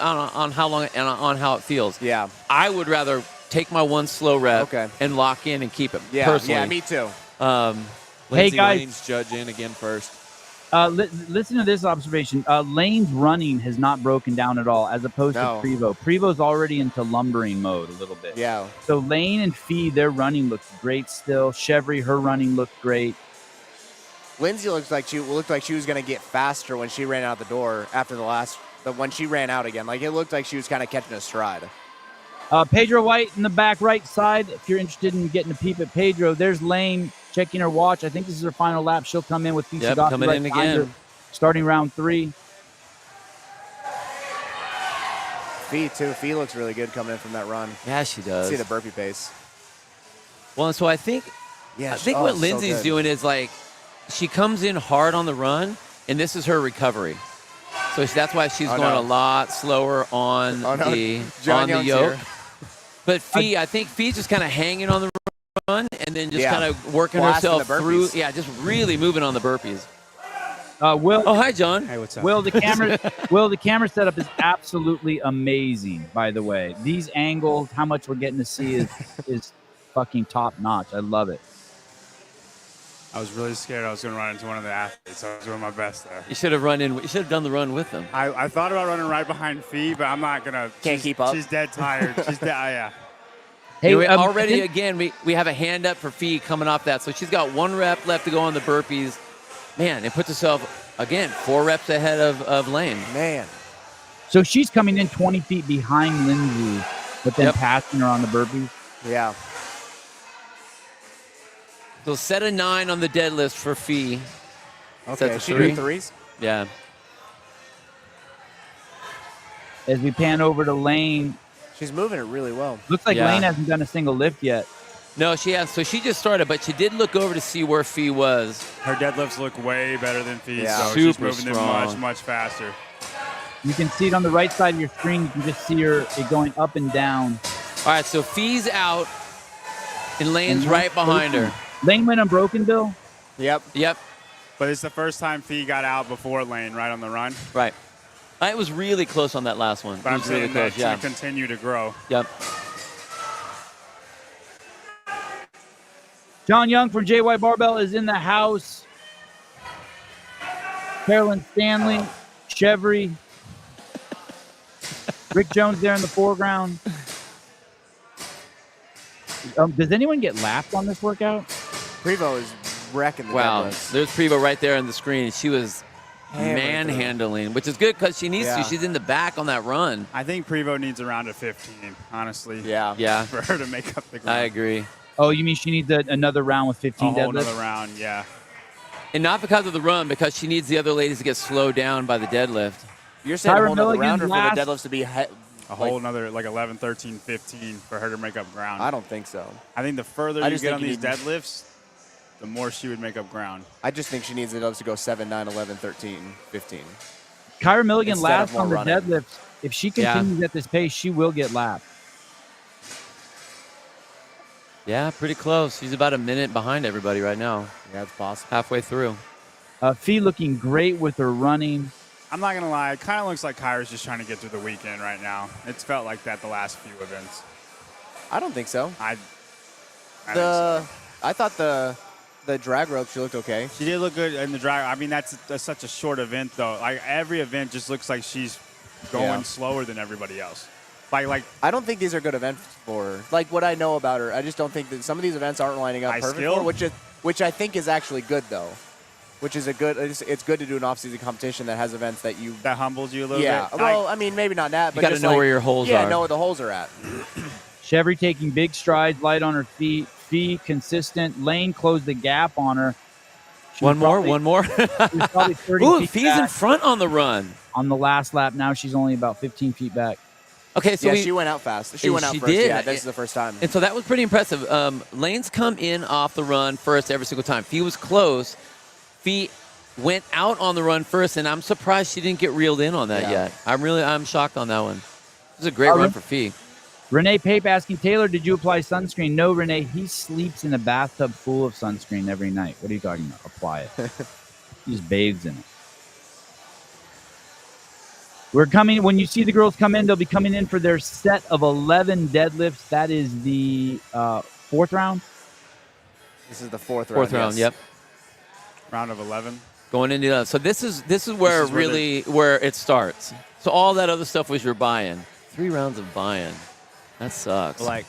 how long and on how it feels. Yeah. I would rather take my one slow rep and lock in and keep it. Personally. Yeah, me too. Hey, guys. Lane's judge in again first. Listen to this observation. Lane's running has not broken down at all, as opposed to Prevo. Prevo's already into lumbering mode a little bit. Yeah. So Lane and Fee, their running looks great still. Chevry, her running looked great. Lindsay looked like she was going to get faster when she ran out the door after when she ran out again. Like, it looked like she was kind of catching a stride. Pedro White in the back right side. If you're interested in getting a peep at Pedro, there's Lane checking her watch. I think this is her final lap. She'll come in with Fee Sehafi coming in again. Starting round 3. Fee, too. Fee looks really good coming in from that run. Yeah, she does. See the burpee pace. Well, so I think what Lindsay's doing is, like, she comes in hard on the run, and this is her recovery. So that's why she's going a lot slower on the yoke. Here. But Fee, I think Fee's just kind of hanging on the run and then just kind of working herself through. Yeah, just really moving on the burpees. Will. Oh, hi, John. Hey, what's up? Will, the camera setup is absolutely amazing, by the way. These angles, how much we're getting to see is fucking top notch. I love it. I was really scared I was going to run into one of the athletes, so I was doing my best there. You should have done the run with them. I thought about running right behind Fee, but I'm not going to. Can't keep up. She's dead tired. She's dead, yeah. Hey, already, again, we have a hand up for Fee coming off that. So she's got 1 rep left to go on the burpees. Man, it puts herself, again, 4 reps ahead of Lane. Man. So she's coming in 20 feet behind Lindsay, but then passing her on the burpees. Yeah. So set a 9 on the deadlift for Fee. Okay, she doing 3s? Yeah. As we pan over to Lane. She's moving it really well. Looks like Lane hasn't done a single lift yet. No, she has. So she just started, but she did look over to see where Fee was. Her deadlifts look way better than Fee's, so Super she's moving strong. them much faster. You can see it on the right side of your screen. You can just see it going up and down. All right, so Fee's out, and Lane's right behind her. Lane went unbroken, Bill? Yep. But it's the first time Fee got out before Lane, right on the run. Right. It was really close on that last one. But I'm saying really that close. should continue to grow. Yep. John Young from JY Barbell is in the house. Carolyn Stanley, Chevry, Rick Jones there in the foreground. Does anyone get lapped on this workout? Prevo is wrecking the Wow. deadlifts. There's Prevo right there on the screen. She was Hammering through. manhandling, which is good because she needs Yeah. to. She's in the back on that run. I think Prevo needs a round of 15, honestly. Yeah. Yeah, For her to make up the ground. I agree. Oh, you mean she needs another round with 15 A whole deadlifts? another round, yeah. And not because of the run, because she needs the other ladies to get slowed down by the deadlift. You're saying a Tyra whole nother round, or for Milligan the deadlifts to be A whole another, like 11, 13, 15 for her to make up ground. I don't think so. I think the further I you just get think on you these need- deadlifts, the more she would make up ground. I just think she needs the deadlifts to go 7, 9, 11, 13, 15. Kyra Milligan Instead last of more on the running. deadlifts. If she Yeah. continues at this pace, she will get lapped. Yeah, pretty close. She's about a minute behind everybody right now, Yeah, it's possible. halfway through. Fee looking great with her running. I'm not going to lie. It kind of looks like Kyra's just trying to get through the weekend right now. It's felt like that the last few events. I don't think so. I think The so. I thought the drag rope, she looked okay. She did look good in the drag. I mean, that's such a short event, though. Like, every event just looks like she's going Yeah. slower than everybody else. Like I don't think these are good events for her. Like what I know about her, I just don't think that some of these events aren't lining up High perfect skill? for her, which I think is actually good though. Which is a good. It's good to do an off-season competition that has events that you. that humbles you a little Yeah. bit. Well, I mean, maybe not that, but gotta just know like, where your holes yeah, are. know where the holes are at. Chevy taking big strides, light on her feet. Fee consistent. Lane closed the gap on her. She was One more, probably- one more. she was probably 30 Ooh, feet Fee's in back front on the run. on the last lap. Now she's only about 15 feet back. Okay, so Yeah, we, she went out fast. She And went out she first. did. Yeah, this is the first time. and so that was pretty impressive. Lane's come in off the run first every single time. Fee was close. Fee went out on the run first, and I'm surprised she didn't get reeled in on that Yeah. yet. I'm shocked on that one. It was a great run for Fee. Renee Pape asking Taylor, did you apply sunscreen? No, Renee. He sleeps in a bathtub full of sunscreen every night. What are you talking about? Apply it. He just bathes in it. We're coming. When you see the girls come in, they'll be coming in for their set of 11 deadlifts. That is the fourth round. This is the fourth Fourth round, yes. yep. Round of 11. Going into that. So this is where is where really where it starts. So all that other stuff was your buy-in. 3 rounds of buy-in. That sucks. Like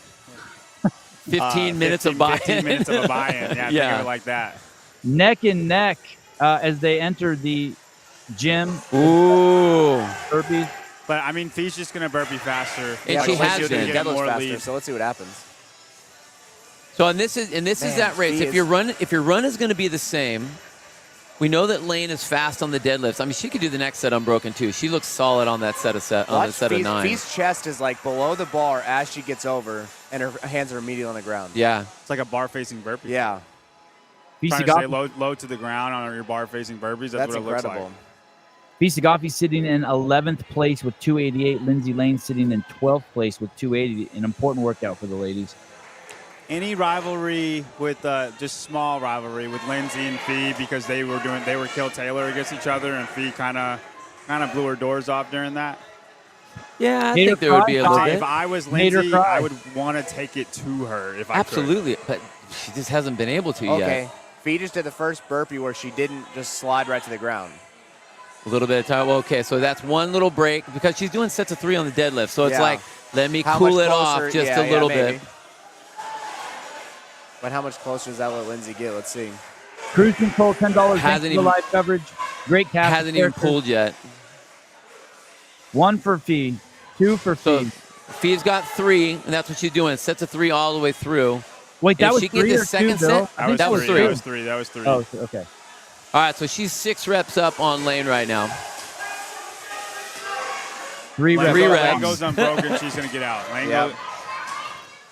15 minutes of buy-in. 15 minutes of a buy-in. Yeah, Yeah. think of it like that. Neck and neck as they enter the gym. Ooh. Burpees. But, I mean, Fee's just going to burpee faster. And Yeah, she but let's has see what been. the Get deadlift's more faster, lead. so let's see what happens. So and this is Man, that race. Fee If your run is going to be the same, we know that Lane is fast on the deadlifts. I mean, she could do the next set unbroken too. She looks solid on that set of Watch of 9. Fee's chest is like below the bar as she gets over, and her hands are immediately on the ground. Yeah. It's like a bar-facing burpee. Yeah, Trying to stay low to the ground on your bar-facing burpees. That's that's what it looks incredible. like. Pisagafi sitting in 11th place with 288. Lindsay Lane sitting in 12th place with 280. An important workout for the ladies. Any rivalry with just small rivalry with Lindsay and Fee because they were Kill Taylor against each other, and Fee kind of blew her doors off during that. Yeah, I Made her think there would be a cry. little If bit. I was Made her Lindsay, cry. I would want to take it to her if I Absolutely, but she just hasn't been able to Okay, yet. Fee just did the first burpee where she didn't just slide right to the ground. A little bit of time. Well, okay, so that's one little break because she's doing sets of 3 on the deadlift. So it's Yeah. like, let me How cool much it off closer- just yeah, a little maybe. bit. But how much closer does that let Lindsay get? Let's see. Cruise control, $10. Hasn't Thanks for the even- live coverage. Great cast. Hasn't even pulled yet. 1 for Fee. 2 for So Fee. Fee's got 3, and that's what she's doing. Sets of 3 all the way through. Wait, that if was she can 3 get or the second 2, Bill? set, I think that was 3. That was 3. That was 3. Oh, okay. All right, so she's 6 reps up on Lane right now. 3 reps. Three Lane reps. goes unbroken, she's going to get out. Lane Yep. goes,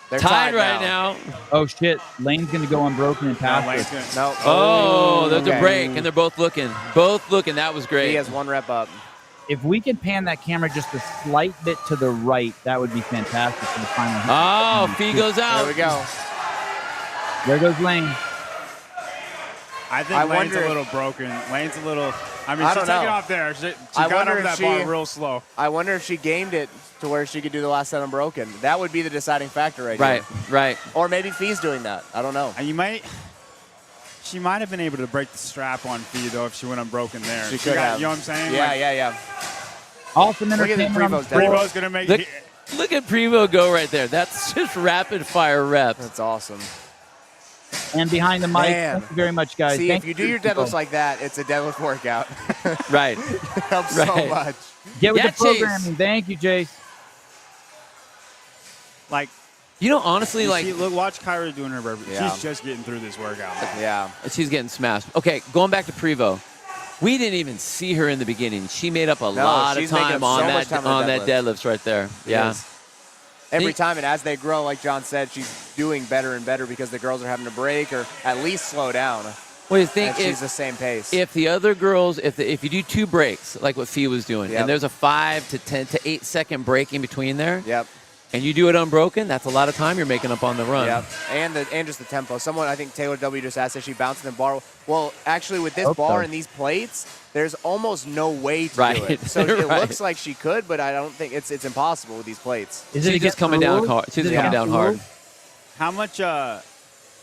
They're Tied right now. Oh, shit. Lane's going to go unbroken and pass Lane's her. gonna, No. Oh, there's okay. a break, and they're both looking. Both looking. That was He great. has 1 rep up. If we could pan that camera just a slight bit to the right, that would be fantastic for the final. Oh, Fee goes There out. we go. There goes Lane. I think I Lane's wonder a if- little broken. Lane's a little. I mean, I she's don't taking know. off there. She I got wonder over if that she- bar real slow. I wonder if she gamed it to where she could do the last set unbroken. That would be the deciding factor right Right, here. right. Or maybe Fee's doing that. I don't know. And she might have been able to break the strap on Fee, though, if she went unbroken there. She could have. You know what I'm saying? Yeah, Like, yeah. Awesome Look at the entertainment on the Prevo's floor. deadlift. Prevo's going to make Look, look at Prevo go right there. That's just rapid fire reps. That's awesome. And behind the mic. Man. Thank you very much, guys. See, Thank if you do your deadlifts like that, it's a deadlift workout. Right. It helps so Right. much. Get with Yeah, the programming. Thank you, Chase. Like, You know, honestly, you like see, look, watch Kyra doing her burpee. Yeah. She's just getting through this workout. Yeah. she's getting smashed. Okay, going back to Prevo. We didn't even see her in the beginning. She made up a lot of she's making time up on so that much time on the that deadlifts right there. Yeah. Yes. Every time, and as they grow, like John said, she's doing better and better because the girls are having to break or at least slow down. Well, you think And she's the same pace. if the other girls, if you do 2 breaks like what Fee was doing, Yep. and there's a 5 to 10 to 8 second break in between there, Yep. and you do it unbroken, that's a lot of time you're making up on the run. Yep. And just the tempo. Someone, I think Taylor W just asked if she bouncing the bar. Well, actually, with this Hope bar so. and these plates, there's almost no way to do Right. it. So it Right. looks like she could, but I don't think it's impossible with these plates. Is She's it just coming down hard. She's Is it coming against down the hard. rules?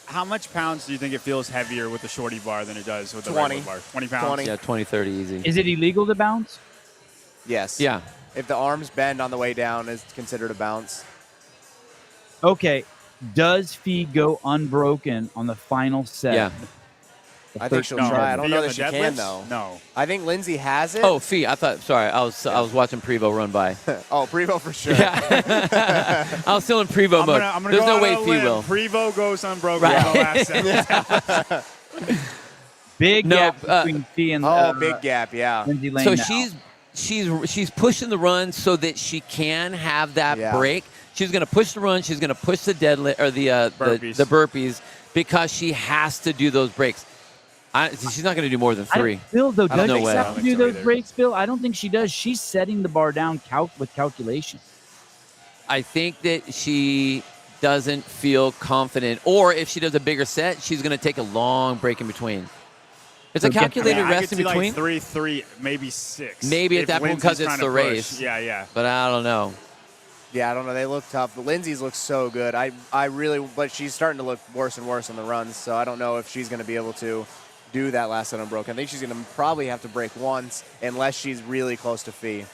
How much pounds do you think it feels heavier with the shorty bar than it does with the 20. regular bar? 20 pounds? 20. Yeah, 20, 30 easy. Is it illegal to bounce? Yes. Yeah. If the arms bend on the way down, it's considered a bounce. Okay. Does Fee go unbroken on the final set? Yeah. I think she'll No. try. I don't Fee know on that the she can, deadlifts? though. No. I think Lindsay has it. Oh, Fee. I thought. Sorry, I was watching Prevo run by. Oh, Prevo for sure. Yeah. I was still in Prevo mode. I'm gonna There's go no out way on a Fee limb. will. Prevo goes unbroken Right. on the last set. Big No, gap between Fee and Big gap, yeah. Lindsay Lane. So now. she's pushing the run so that she can have that Yeah. break. She's going to push the run. She's going to push the deadlift or the burpees because she has to do those breaks. She's not going to do more than 3. Bill, though, I don't does know she way. have I to don't do think so those either. breaks, Bill? I don't think she does. She's setting the bar down with calculation. I think that she doesn't feel confident, or if she does a bigger set, she's going to take a long break in between. It's a So calculated I rest could in see between. like 3, maybe 6. Maybe at if that point Lindsay's because it's trying the to push. race. Yeah. But I don't know. Yeah, I don't know. They look tough. But Lindsay's looks so good. I really, but she's starting to look worse and worse on the runs. So I don't know if she's going to be able to do that last set unbroken. I think she's going to probably have to break once unless she's really close to Fee.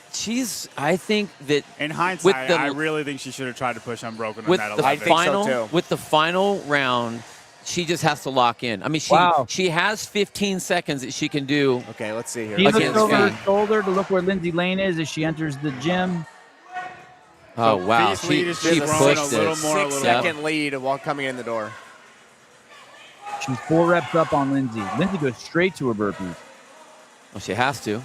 I think that In hindsight, With the- I really think she should have tried to push unbroken on with that the 11. think so, final too. with the final round, she just has to lock in. I mean, Wow. she has 15 seconds that she can do. Okay, let's see here. He looks Against over her Fee. shoulder to look where Lindsay Lane is as she enters the gym. Oh wow, Fee's lead is she just growing pushed a little it. more, a 6 little second lead while coming in the door. She's 4 reps up on Lindsay. Lindsay goes straight to her burpees. Well, she has to.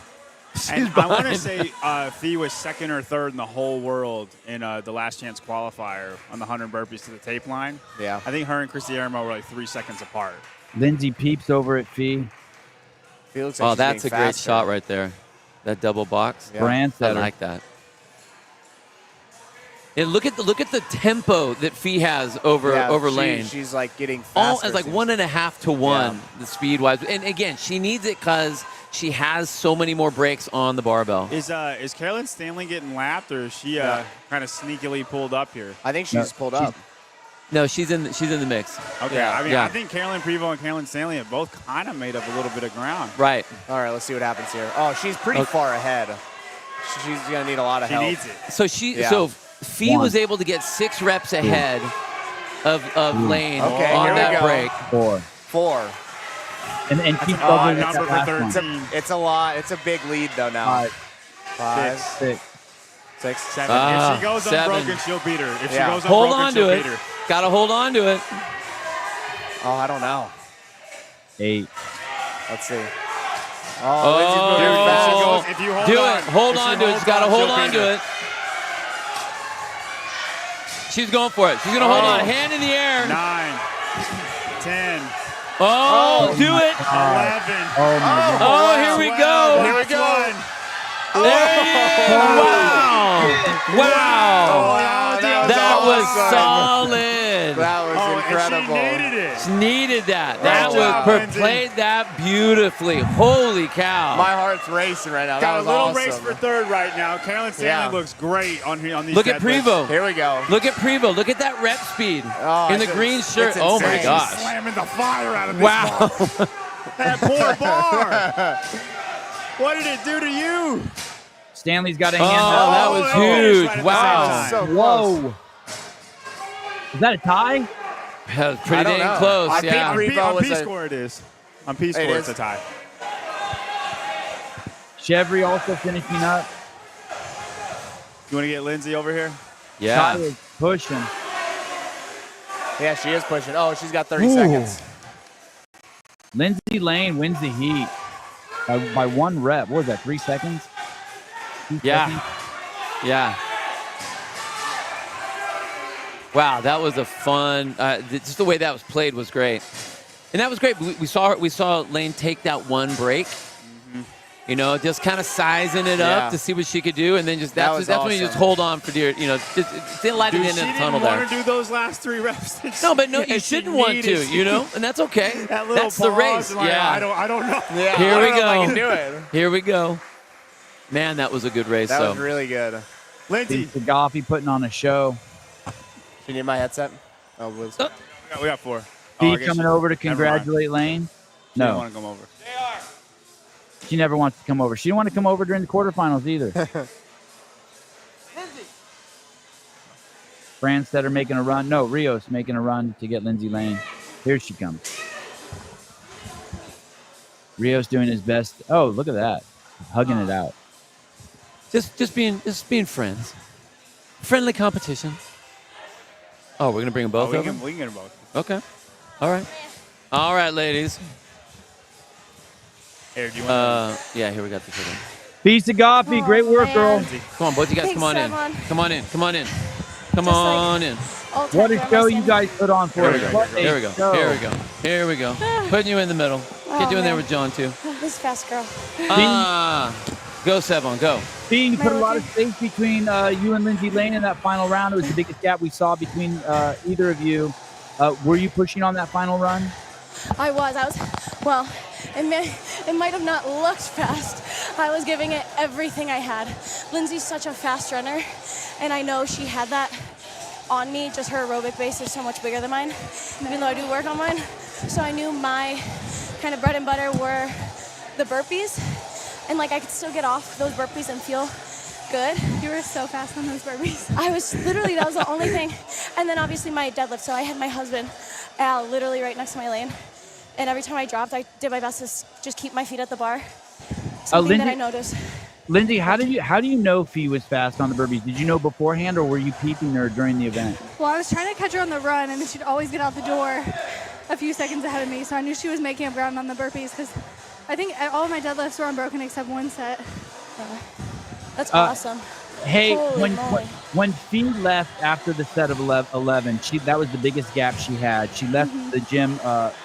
And I want to say Fee was second or third in the whole world in the last chance qualifier on the 100 burpees to the tape line. Yeah. I think her and Christy Armo were like 3 seconds apart. Lindsay peeps over at Fee. Fee looks like Oh, she's that's a getting great faster. shot right there. That double box. Yeah. Brand I setter. like that. And look at the tempo that Fee has over Lane. She's like getting faster. All as like seems- 1.5 to 1 Yeah. the speed wise. And again, she needs it because she has so many more breaks on the barbell. Is Carolyn Stanley getting lapped, or is she Yeah. kind of sneakily pulled up here? I think she's pulled up. No, she's in the mix. Okay, Yeah. I mean, Yeah. I think Carolyn Prevo and Carolyn Stanley have both kind of made up a little bit of ground. Right. All right, let's see what happens here. Oh, she's pretty Okay. far ahead. She's going to need a lot of She help. needs it. So Fee 1. was able to get 6 reps ahead of Lane Okay, on here we that go. break. 4. 4. And keep Odd bubbling number with for that last 13. one. It's a lot. It's a big lead, though, now. 5, 6. 6. 7. if she goes 7. unbroken, she'll beat her. If Yeah. she goes Hold unbroken, on to she'll it. beat her. Got to hold on to it. Oh, I don't know. 8. Let's see. Oh, Lindsay's moving Oh. fast. If she goes- if you hold Do on, it. Hold if she on to it. holds She's got to on, hold she'll on beat to her. it. She's going for it. She's going to hold Oh. on. Hand in the air. 9, 10, Oh, do it. 11. Oh, my God. Oh, here we go. Here we Last go. one. There it is. Wow. Wow. That was awesome. solid. That was Oh, incredible. and she needed it. She needed that. That Great job, was Lindsay. played that beautifully. Holy cow. My heart's racing right now. Got That a was little awesome. race for third right now. Carolyn Stanley Yeah. looks great on these Look at deadlifts. Prevo. Here we go. Look at Prevo. Look at that rep speed Oh, in the it's- green shirt. it's Oh my insane. gosh. Slamming the fire out of this Wow. bar. That poor bar. What did it do to you? Stanley's got a Oh, hand that up. was Oh, huge. right at the Wow. same time. So close. Whoa. Is that a tie? That was pretty I don't dang know. close. I think Yeah. Revo On was P a- score it is. On P score It it's is. a tie. Chevry also finishing up. You want to get Lindsay over here? Yeah. Tyler's pushing. Yeah, she is pushing. Oh, she's got 30 seconds. Lindsay Lane wins the heat by 1 rep. What was that, 3 seconds? 2 Yeah. seconds? Yeah. Wow, that was a fun. Just the way that was played was great, and that was great. We saw Lane take that one break. You know, just kind of sizing it Yeah. up to see what she could do, and then just That that's was when you just awesome. hold on for dear. You know, they light it Dude, in she the didn't tunnel want there. to do those last 3 reps. No, but no, And you she shouldn't want to. needed- You know, and that's okay. That little That's the pause race. and like, Yeah. I don't know. Yeah, Here I we don't know if I go. can do it. Here we go. Man, that was a good race. That so. was really good. Lindsay, Sehafi putting on a show. You need my headset? Oh, Liz. we got 4. Fee I guess coming you- over to never mind. congratulate Lane. She didn't No, want to come over. she never wants to come over. She didn't want to come over during the quarterfinals either. Branstetter making a run. No, Rios making a run to get Lindsay Lane. Here she comes. Rios doing his best. Oh, look at that. Hugging it out. Just being friends. Friendly competition. Oh, we're gonna bring them both we over. can get them both. Okay. All right. All right, ladies. Here, do you want Yeah, here we got this one. Fee Sehafi, great work, girl. Come on, both you guys, come on in. Thanks, Come on in. Come on in. Come Just like- on in. What a show you guys put on for us. What a Here we go. show. Here we go. Here we go. Putting you in the middle. Get you in there man. with John too. This fast girl. Go Sevon, go. Fee, you put a lot of space between you and Lindsay Lane in that final round. It was the biggest gap we saw between either of you. Were you pushing on that final run? I was. Well, it might have not looked fast. I was giving it everything I had. Lindsay's such a fast runner, and I know she had that on me. Just her aerobic base is so much bigger than mine, even though I do work on mine. So I knew my kind of bread and butter were the burpees, and like I could still get off those burpees and feel good. You were so fast on those burpees. I was literally, that was the only thing. And then obviously my deadlift. So I had my husband, Al, literally right next to my lane. And every time I dropped, I did my best to just keep my feet at the bar. Something that I noticed. Lindsay, how do you know Fee was fast on the burpees? Did you know beforehand, or were you peeping her during the event? Well, I was trying to catch her on the run, and then she'd always get out the door a few seconds ahead of me. So I knew she was making up ground on the burpees because I think all of my deadlifts were unbroken except one set. That's awesome. Hey, Holy moly. when Fee left after the set of 11, that was the biggest gap she had. She left the gym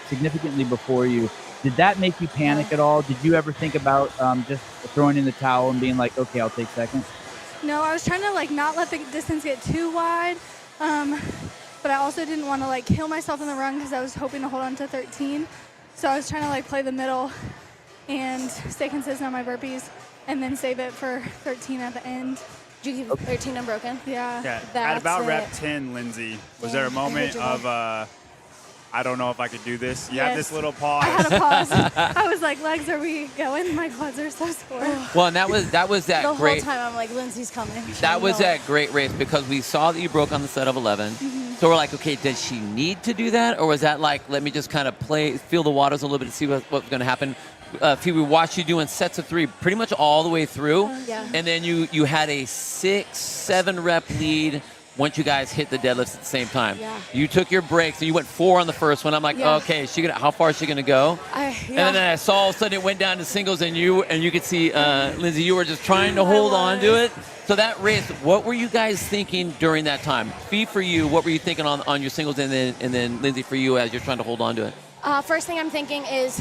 significantly before you. Did that make you panic at all? Did you ever think about just throwing in the towel and being like, okay, I'll take second? No, I was trying to like not let the distance get too wide, but I also didn't want to like kill myself in the run because I was hoping to hold on to 13. So I was trying to like play the middle and stay consistent on my burpees and then save it for 13 at the end. Did you keep 13 unbroken? Yeah. Yeah. At That's about it. rep 10, Lindsay, was Yeah, there a moment I heard you of I don't know if I could do this? You had this Yes. little pause. I had a pause. I was like, legs, are we going? My quads are so sore. Well, and that was that The whole great. time I'm like, Lindsay's coming. That was No. that great race because we saw that you broke on the set of 11. So we're like, okay, did she need to do that? Or was that like, let me just kind of feel the waters a little bit to see what's going to happen? Fee, we watched you doing sets of 3 pretty much all the way through. Yeah. And then you had a 6-7 rep lead once you guys hit the deadlifts at the same time. Yeah. You took your breaks and you went 4 on the first one. I'm like, Yeah. okay, how far is she going to go? Yeah. And then I saw all of a sudden it went down to singles, and you could see, Lindsay, you were just trying to hold on to it. So that race, what were you guys thinking during that time? Fee, for you, what were you thinking on your singles, and then Lindsay, for you, as you're trying to hold on to it? First thing I'm thinking is,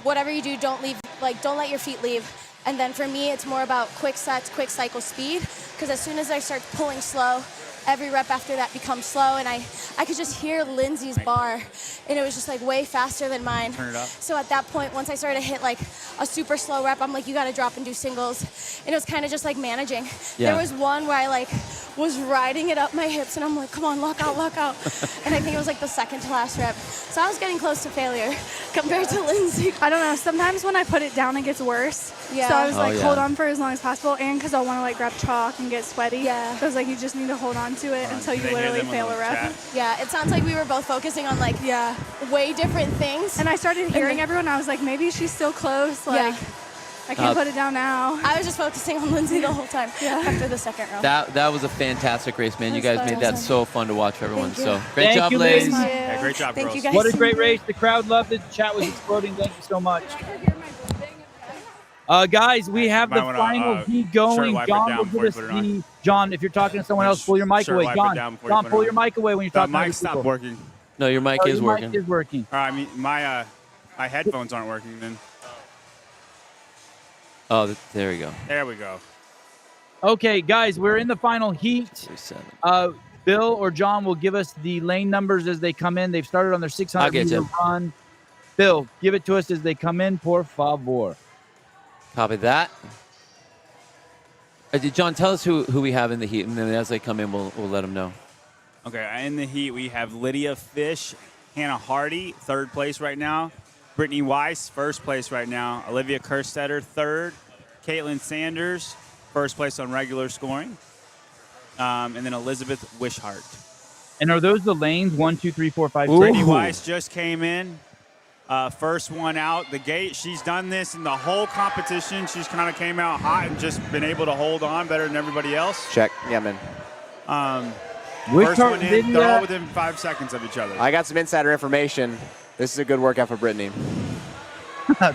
whatever you do, don't let your feet leave. And then for me, it's more about quick sets, quick cycle speed, because as soon as I start pulling slow, every rep after that becomes slow, and I could just hear Lindsay's bar, and it was just like way faster than mine. Turn it up. So at that point, once I started to hit like a super slow rep, I'm like, you gotta drop and do singles. And it was kind of just like managing. Yeah. There was one where I like was riding it up my hips, and I'm like, come on, lock out, lock out. And I think it was like the second to last rep. So I was getting close to failure, compared to Lindsay. I don't know. Sometimes when I put it down, it gets worse. Yeah. So I was like, yeah. hold on for as long as possible, and because I want to like grab chalk and get sweaty. Yeah. So I was like, you just need to hold on to it until you They hear literally them on fail the a rep. chat. Yeah, it sounds like we were both focusing on like way different things. And I started hearing everyone. I was like, maybe she's still close. Like, I can't put it down now. I was just focusing on Lindsay the whole time after the second round. That was a fantastic race, man. You That's guys made that awesome. so fun to watch for everyone. Thank you. So great Thank job, you, ladies. ladies. Yeah, great job, Thank girls. you guys. What a great race. The crowd loved it. The chat was exploding. Thank you so much. Guys, we have the Might wanna, final heat shirt going. wipe it John down will before give you us put it on. the John, if you're talking to someone else, pull your mic Shirt away. wipe it down before you John, put it pull on. your mic away when you're The talking to mic other stopped people. working. No, your mic Oh, is your working. mic is working. I mean, my headphones aren't working then. Oh, there we go. There we go. Okay, guys, we're in the final heat. 37. Bill or John will give us the lane numbers as they come in. They've started on their 600 I'll get meter you. run. Bill, give it to us as they come in, por favor. Copy that. John, tell us who we have in the heat, and then as they come in, we'll let them know. Okay, in the heat, we have Lydia Fish, Hannah Hardy, third place right now. Britney Weiss, first place right now. Olivia Kerstetter, third. Caitlin Sanders, first place on regular scoring. And then Elizabeth Wishart. And are those the lanes? 1, 2, 3, 4, 5, 6? Britney Weiss just came in. First one out the gate. She's done this in the whole competition. She's kind of came out hot and just been able to hold on better than everybody else. Check. Yeah, man. First one in, they're all within 5 seconds of each other. I got some insider information. This is a good workout for Brittany.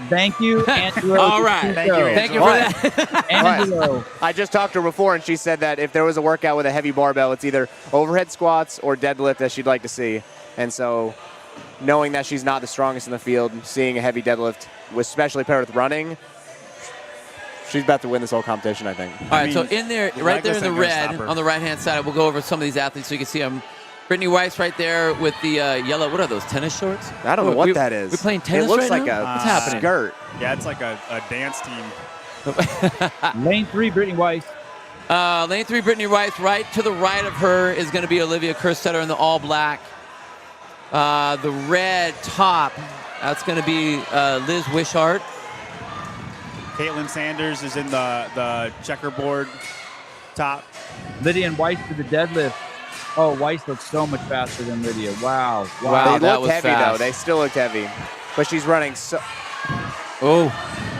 Thank you, Angelo. All right. Thank you for that. Angelo. I just talked to her before, and she said that if there was a workout with a heavy barbell, it's either overhead squats or deadlift that she'd like to see. And so knowing that she's not the strongest in the field, seeing a heavy deadlift, especially paired with running, she's about to win this whole competition, I think. All right, so in there, right there in the ain't gonna red, stop her. on the right-hand side, we'll go over some of these athletes so you can see them. Britney Weiss right there with the yellow, what are those, tennis shorts? I don't know what that is. We're playing tennis It looks right like now? a What's happening? skirt. Yeah, it's like a dance team. Lane 3, Britney Weiss. Lane 3, Britney Weiss. Right to the right of her is going to be Olivia Kerstetter in the all black. The red top, that's going to be Liz Wishart. Caitlin Sanders is in the checkerboard top. Lydia and Weiss for the deadlift. Oh, Weiss looks so much faster than Lydia. Wow. Wow, They that look was heavy, fast. though. They still look heavy. But she's running so... Oh.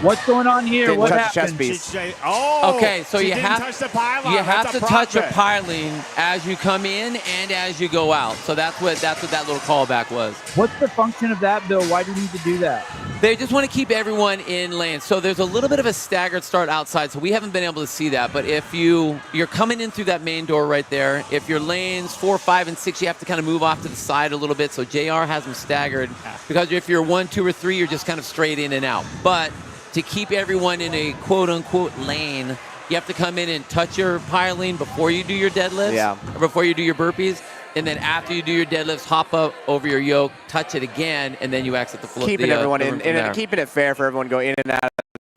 What's going on here? Didn't What touch the happened? chest piece. Okay, so she you didn't have touch the pylon. you have That's to a touch a prop bet. piling as you come in and as you go out. So that's what that little callback was. What's the function of that, Bill? Why do you need to do that? They just want to keep everyone in lane. So there's a little bit of a staggered start outside, so we haven't been able to see that. But if you're coming in through that main door right there, if your lanes 4, 5, and 6, you have to kind of move off to the side a little bit. So JR has them staggered because if you're 1, 2, or 3, you're just kind of straight in and out. But to keep everyone in a quote-unquote lane, you have to come in and touch your piling before you do your deadlifts, or before you do your burpees, and then after you do your deadlifts, hop up over your yoke, touch it again, and then you exit the floor. Keeping everyone in, and keeping it fair for everyone to go in and out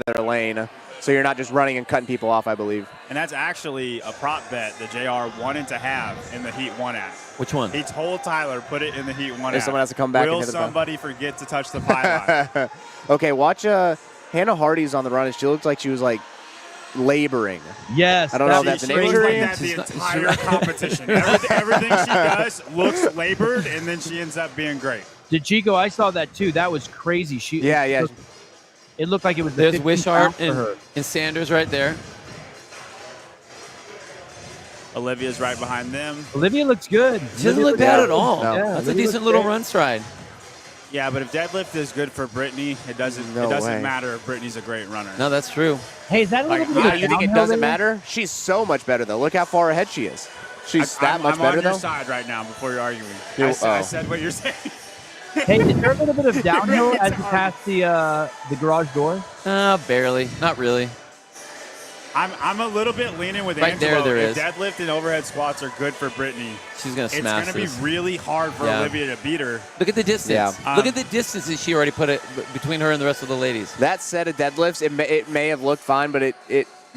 of their lane, so you're not just running and cutting people off, I believe. And that's actually a prop bet that JR wanted to have in the Heat 1 act. Which one? He told Tyler, put it in the Heat 1 If act. someone has to come back Will into the somebody forget to touch the pylon? Okay, watch Hannah Hardy's on the run, and she looked like she was like laboring. Yes. I don't know if that's an She looks injury. like that the entire competition. Everything she does looks labored, and then she ends up being great. Did Chico? I saw that too. That was crazy. It looked like it was the There's 15 Wishart pounds for her. and Sanders right there. Olivia's right behind them. Olivia looks good. She doesn't look bad at all. No. Yeah, That's a Olivia decent looks little great. run stride. Yeah, but if deadlift is good for Brittany, it doesn't No way. matter if Brittany's a great runner. No, that's true. Hey, is that a little Like, bit of How a do you think it downhill doesn't there? matter? She's so much better, though. Look how far ahead she is. She's that much I'm better, on your though. side right now before you're arguing. You- I oh. said what you're saying. Hey, is there a little bit of downhill as you pass the garage door? Barely. Not really. I'm a little bit leaning with Right Angelo. there If is. deadlift and overhead squats are good for Brittany, She's going to it's smash going to be this. really hard for Yeah. Olivia to beat her. Look at the distance. Yeah. Look at the distances she already put it between her and the rest of the ladies. That set of deadlifts, it may have looked fine, but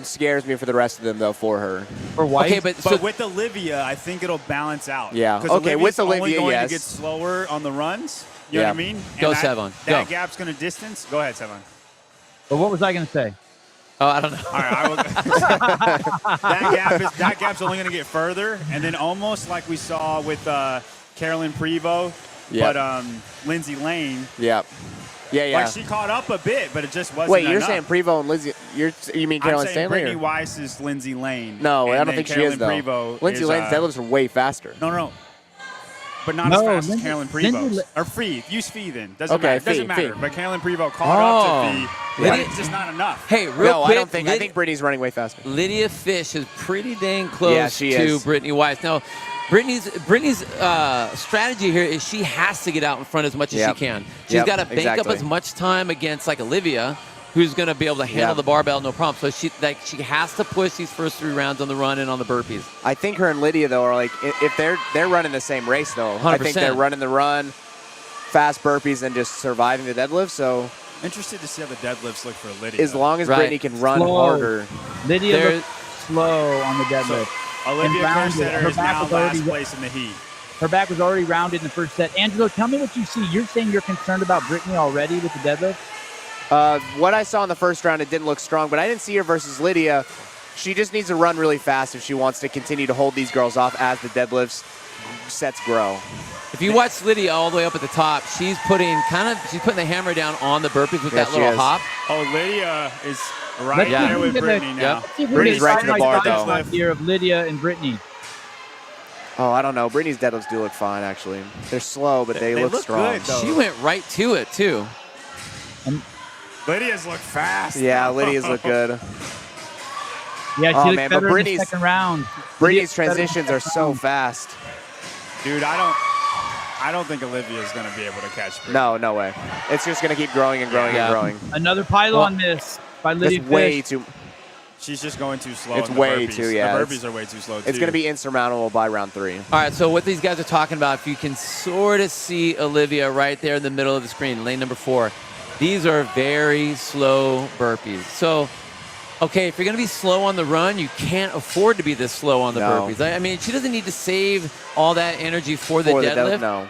scares me for the rest of them, though, for her. For Weiss? Okay, But with Olivia, I think it'll balance out. Yeah. 'Cause Okay, with Olivia's Olivia, only going yes. to get slower on the runs. You know Yeah. what I mean? Go, And Sevon. That Go. gap's going to distance. Go ahead, Sevon. But what was I going to say? Oh, I don't know. All right, I will. that gap's only going to get further, and then almost like we saw with Carolyn Prevost, Yep. but Lindsay Lane. Yeah. Yeah. Like she caught up a bit, but it just wasn't. Wait, you're enough. saying Prevost and Lindsay? You mean Carolyn I'm saying Stanley? Britney or- Weiss is Lindsay Lane. No, and I don't then think she Carolyn is, though. Prevost Lindsay is, Lane's deadlifts are way faster. No. But not No, as fast Lindsay- as Carolyn Lindsay Prevost. Li- Or Fee. Use Fee then. Doesn't Okay, matter. Doesn't Fee, matter. Fee. But Carolyn Prevost caught up to Fee. Lydia- But it's just not enough. Hey, real No, quick. I don't think. I think Brittany's running way faster. Lydia Fish is pretty dang close Yeah, she to is. Britney Weiss. Now, Brittany's strategy here is she has to get out in front as much as Yep. she can. She's Yep, got to bank exactly. up as much time against like Olivia, who's going to be able to handle Yep. the barbell no problem. So she has to push these first 3 rounds on the run and on the burpees. I think her and Lydia though are like if they're running the same race though. I think 100%. they're running the run, fast burpees, and just surviving the deadlift. So Interested to see how the deadlifts look for Lydia. as long as Right. Brittany can run Slow. harder, Lydia There- looked slow on the deadlift. Olivia and rounded. Kerstetter Her is back now was already- last place in the heat. Her back was already rounded in the first set. Angelo, tell me what you see. You're saying you're concerned about Britney already with the deadlift? what I saw in the first round, it didn't look strong, but I didn't see her versus Lydia. She just needs to run really fast if she wants to continue to hold these girls off as the deadlifts sets grow. If you watch Lydia all the way up at the top, she's putting the hammer down on the burpees with Yeah, that she little is. hop. Oh, Lydia is right Let's Yeah. there with see if we Brittany can now. Let's see if we Brittany's can right find to the my bar, side though. shot here of Lydia and Brittany. Oh, I don't know. Brittany's deadlifts do look fine, actually. They're slow, but they look strong. good, though. She went right to it too. Lydia's look fast. Yeah, Lydia's look good. Yeah, she Oh, looked man, but better in the Brittany's- second round. Brittany's Lydia's better in the transitions are second so round. fast. Dude, I don't think Olivia's going to be able to catch Brittany. No way. It's just going to keep growing and growing Yeah. and growing. Another pylon miss by Lydia It's way Fish. too. She's just going too slow. It's in the way burpees. too, yeah, The it's- burpees are way too slow, It's too. going to be insurmountable by round 3. All right, so what these guys are talking about, if you can sort of see Olivia right there in the middle of the screen, lane number 4, these are very slow burpees. So, okay, if you're going to be slow on the run, you can't afford to be this slow on the No. burpees. I mean, she doesn't need to save all that energy for the deadlift. No.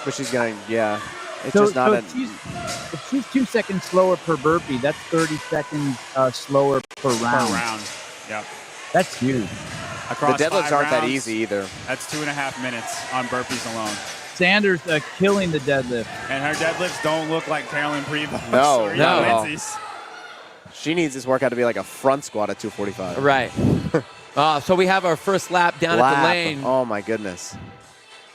But she's going to, yeah. It's So, just not a. if she's 2 seconds slower per burpee, that's 30 seconds slower per per round. round. Yep. That's huge. The Across deadlifts 5 aren't that rounds, easy either. That's 2.5 minutes on burpees alone. Sanders killing the deadlift. And her deadlifts don't look like Carolyn Prevost No, or even no. Lindsay's. She needs this workout to be like a front squat at 245. Right. So we have our first lap down at the lane. Oh, my goodness.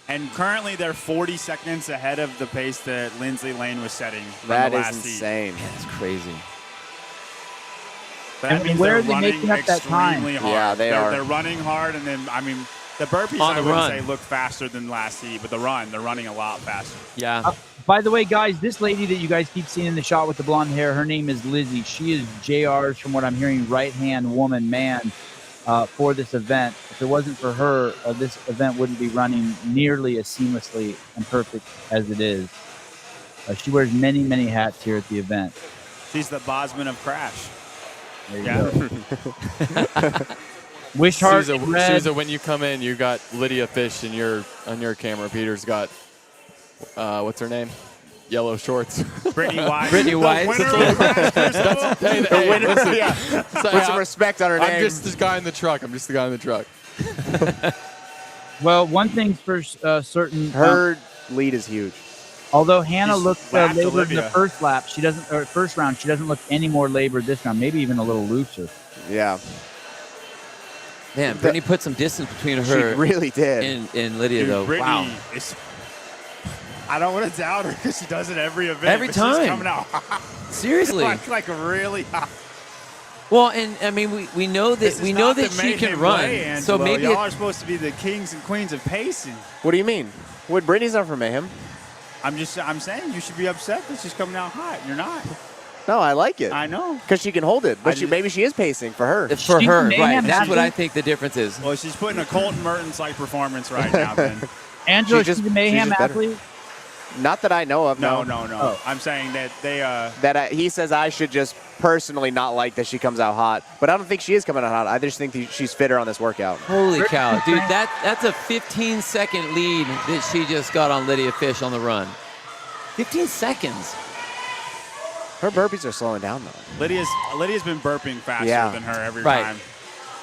And currently they're 40 seconds ahead of the pace that Lindsay Lane was setting from That the is last heat. insane. That's crazy. That And means where they're are they running making up that time? extremely hard. Yeah, they are. They're running hard, and then, I mean, the burpees, On I the wouldn't run. say look faster than last heat, but they're running a lot faster. Yeah. By the way, guys, this lady that you guys keep seeing in the shot with the blonde hair, her name is Lizzie. She is JR's, from what I'm hearing, right-hand woman, man, for this event. If it wasn't for her, this event wouldn't be running nearly as seamlessly and perfect as it is. She wears many, many hats here at the event. She's the Bosman of Crash. There you Yeah. go. Wishart, red. Sousa, when you come in, you got Lydia Fish on your camera. Peter's got, what's her name? Yellow shorts. Brittany Weiss. Brittany Weiss. The winner of Crash Crucible. The winner, listen. yeah. Put some respect on her I'm name. just the guy in the truck. I'm just the guy in the truck. Well, one thing's for certain. Her lead is huge. Although Hannah She's looked lapped labored in Olivia. the first lap, first round, she doesn't look any more labored this round. Maybe even a little looser. Yeah. Man, Brittany put some distance between her She really did. and Lydia, Dude, though. Brittany Wow. is. I don't want to doubt her because she does it every event. Every but time. She's coming out Seriously. like really hot. Well, and I mean, we know This that is she the can mayhem run. play, So Angelo. maybe y'all are supposed to be the kings and queens of pacing. What do you mean? What, Brittany's not for mayhem? I'm saying you should be upset that she's coming out hot. You're not. No, I like it. I know. Because she can hold it. But I maybe she is pacing for her. for She's her, mayhem right? That's what I athlete. think the difference is. Well, she's putting a Colton Mertens like performance right now. Then Angela, She's just- she's a mayhem she's just better. athlete. Not that I know of. no. No. I'm saying that they That he says I should just personally not like that she comes out hot, but I don't think she is coming out hot. I just think she's fitter on this workout. Holy cow, dude! That's a 15-second lead that she just got on Lydia Fish on the run. 15 seconds. Her burpees are slowing down though. Lydia's been burping faster than her every time.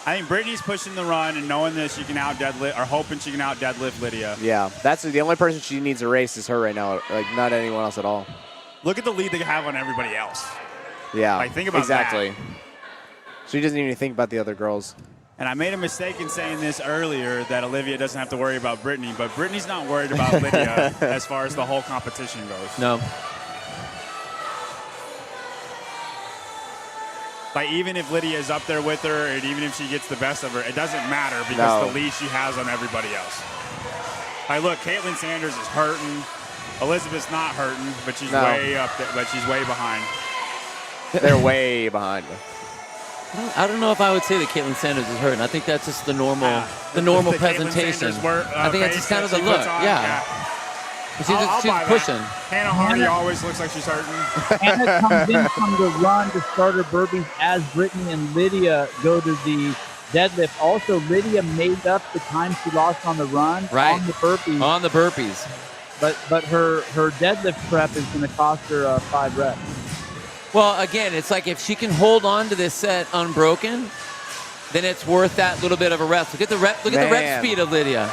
I think Brittany's pushing the run and knowing that she can out deadlift, or hoping she can out deadlift Lydia. Yeah, that's the only person she needs to race is her right now. Like not anyone else at all. Look at the lead they have on everybody else. Yeah, like think about exactly. that. She doesn't even think about the other girls. And I made a mistake in saying this earlier that Olivia doesn't have to worry about Brittany, but Brittany's not worried about Lydia as far as the whole competition goes. No. Like, even if Lydia is up there with her, and even if she gets the best of her, it doesn't matter because the lead she has on everybody else. Like, look, Caitlin Sanders is hurting. Elizabeth's not hurting, but she's way up there, but she's way behind. They're way behind. I don't know if I would say that Caitlin Sanders is hurting. I think that's just the normal presentation. I think that's just kind of the look. She's pushing. Hannah Hardy always looks like she's hurting. Hannah comes in from the run to start her burpees as Brittany and Lydia go to the deadlift. Also, Lydia made up the time she lost on the run on the burpees. On the burpees. But her deadlift prep is going to cost her 5 reps. Well, again, it's like if she can hold on to this set unbroken, then it's worth that little bit of a rest. Look at the rep. Look at the rep speed of Lydia.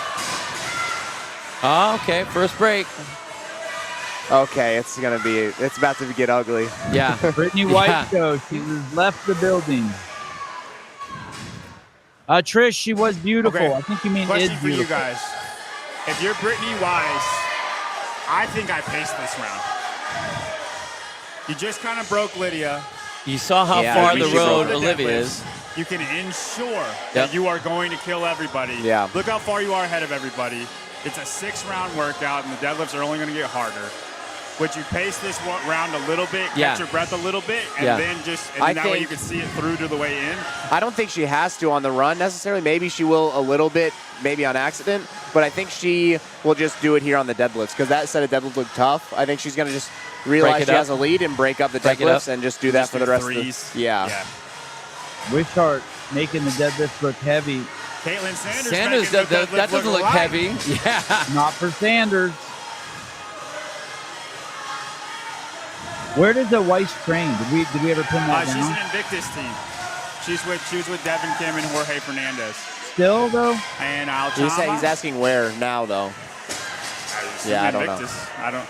Oh, okay, first break. Okay, it's about to get ugly. Yeah. Britney Weiss goes. She has left the building. Trish, she was beautiful. Okay. I think you mean Question is for beautiful. you guys. If you're Britney Weiss, I think I paced this round. You just kind of broke Lydia. You saw how far the road Olivia is. You can ensure that you are going to kill everybody. Yeah. Look how far you are ahead of everybody. It's a 6-round workout, and the deadlifts are only going to get harder. Would you pace this round a little bit, catch your breath a little bit, and then that way you can see it through to the way in? I don't think she has to on the run necessarily. Maybe she will a little bit, maybe on accident, but I think she will just do it here on the deadlifts because that set of deadlifts looked tough. I think she's going to just realize she has a lead and break up the deadlifts and just do that for the rest of the Wishart making the deadlift look heavy. Caitlin Sanders that doesn't look heavy. Yeah. Not for Sanders. Where does the Weiss train? Did we ever pin that down? She's an Invictus team. She was with Devin Kim and Jorge Fernandez. Still though? And Alchama. He's asking where now though. I don't know. I don't.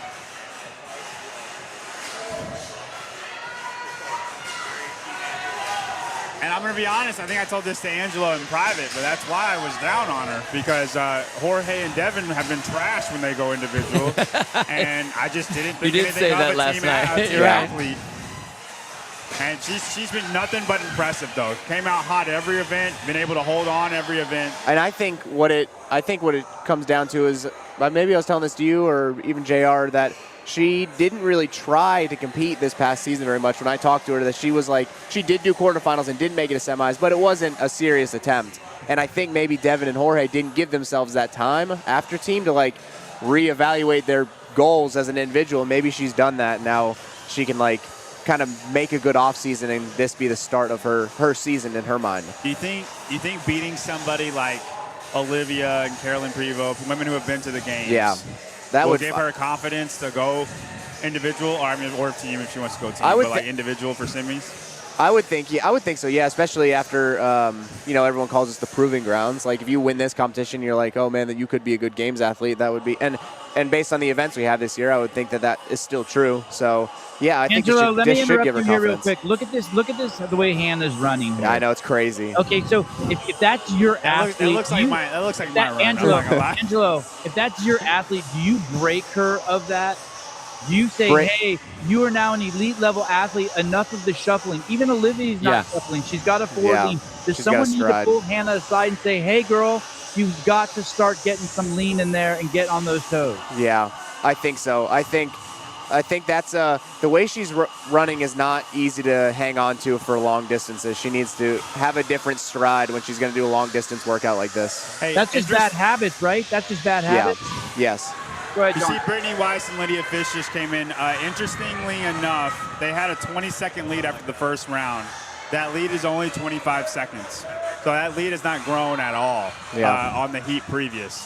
And I'm going to be honest, I think I told this to Angela in private, but that's why I was down on her, because Jorge and Devin have been trash when they go individual, and I just didn't think anything of a team athlete. And she's been nothing but impressive, though. Came out hot every event, been able to hold on every event. And I think what it comes down to is, maybe I was telling this to you or even JR, that she didn't really try to compete this past season very much. When I talked to her, that she was like, she did do quarterfinals and did make it to semis, but it wasn't a serious attempt. And I think maybe Devin and Jorge didn't give themselves that time after team to like reevaluate their goals as an individual. Maybe she's done that. Now she can like kind of make a good off season and this be the start of her season in her mind. Do you think beating somebody like Olivia and Carolyn Prevost, women who have been to the games, that would give her confidence to go individual, or team if she wants to go team, but like individual for semis? I would think so, yeah, especially after, everyone calls us the proving grounds. Like, if you win this competition, you're like, oh, man, that you could be a good games athlete. That would be, and based on the events we have this year, I would think that is still true. So, yeah, I think Angelo, let me should interrupt give her you here real confidence. quick. Look at this, the way Hannah's running here. Yeah, I know, it's crazy. Okay, so if that's your athlete, that looks like my run. Angelo, if that's your athlete, do you break her of that? Do you say, hey, you are now an elite level athlete, enough of the shuffling? Even Olivia's not shuffling. She's got a forward lean. Does someone need to pull Hannah aside and say, hey, girl, you've got to start getting some lean in there and get on those toes? Yeah, I think so. I think that's the way she's running is not easy to hang on to for long distances. She needs to have a different stride when she's going to do a long distance workout like this. Hey, that's just bad habits, right? That's just bad habits. Yes. Go ahead, You John. see, Britney Weiss and Lydia Fish just came in. Interestingly enough, they had a 20-second lead after the first round. That lead is only 25 seconds. So that lead has not grown at all on the heat previous.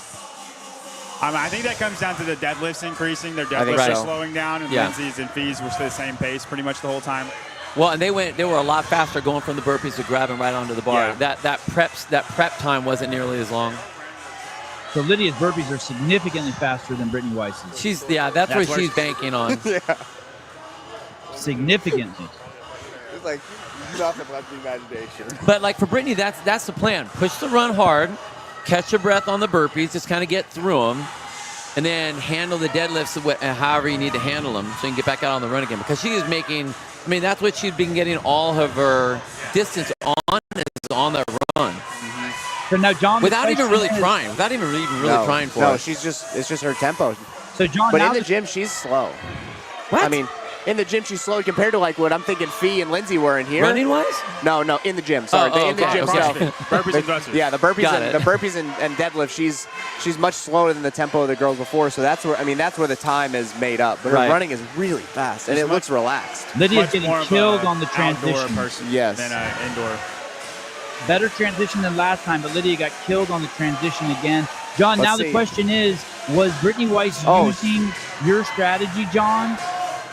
I think that comes down to the deadlifts increasing. Their deadlifts are slowing down, and Lindsay's and Fee's were the same pace pretty much the whole time. Well, and they were a lot faster going from the burpees to grabbing right onto the bar. Yeah. That prep time wasn't nearly as long. So Lydia's burpees are significantly faster than Britney Weiss's. That's where she's banking on. Significantly. It's like nothing but the imagination. But like for Britney, that's the plan. Push the run hard, catch your breath on the burpees, just kind of get through them, and then handle the deadlifts however you need to handle them so you can get back out on the run again. Because she is making, that's what she's been getting all of her distance on is on that run. So now, John, without even really trying for it. No, it's just her tempo. So John, but in the gym, she's slow. What? I mean, in the gym, she's slow compared to like what I'm thinking Fee and Lindsay were in here. Running wise? No, in the gym. Sorry, in the gym stuff. Burpees and thrusters. Yeah, the burpees and deadlift. She's much slower than the tempo of the girls before. So that's where the time is made up. But her running is really fast and it looks relaxed. Lydia's getting killed on the transition. Person yes. Than indoor. Better transition than last time, but Lydia got killed on the transition again. John, the question is, was Britney Weiss using your strategy, John,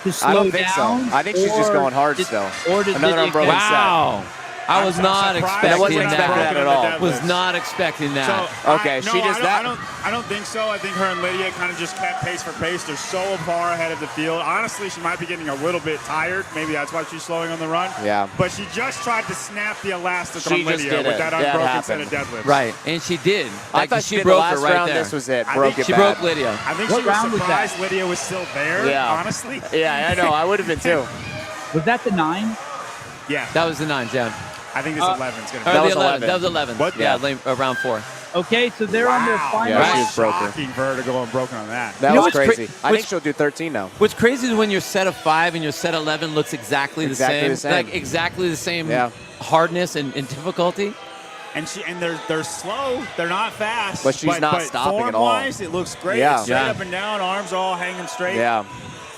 to slow down? I don't think so. I think she's just going hard still. Or did another unbroken set. Wow. I was not expecting I wasn't expecting that at all. Was not expecting that. I don't think so. I think her and Lydia kind of just kept pace for pace. They're so far ahead of the field. Honestly, she might be getting a little bit tired. Maybe that's why she's slowing on the run. Yeah. But she just tried to snap the elastic on Lydia with that unbroken set of deadlifts. Right, and she did. I thought she broke the last her right round. there. This was it. She broke Lydia. I think she was surprised Lydia was still there. Yeah. Honestly. Yeah, I know. I would have been too. Was that the 9? Yeah. That was the 9, yeah. I think this 11 is going to be. That was 11. That was 11. What? Yeah, round 4. Okay, so they're on their final. Yeah, she was broken. Shocking vertigo and broken on that. That was crazy. I think What's- she'll do 13 now. What's crazy is when your set of 5 and your set 11 looks exactly the same. Like exactly the same hardness and difficulty. And they're slow. They're not fast. But she's not stopping at all. Form-wise, it looks great. Yeah. Straight up and down, arms all hanging straight. Yeah.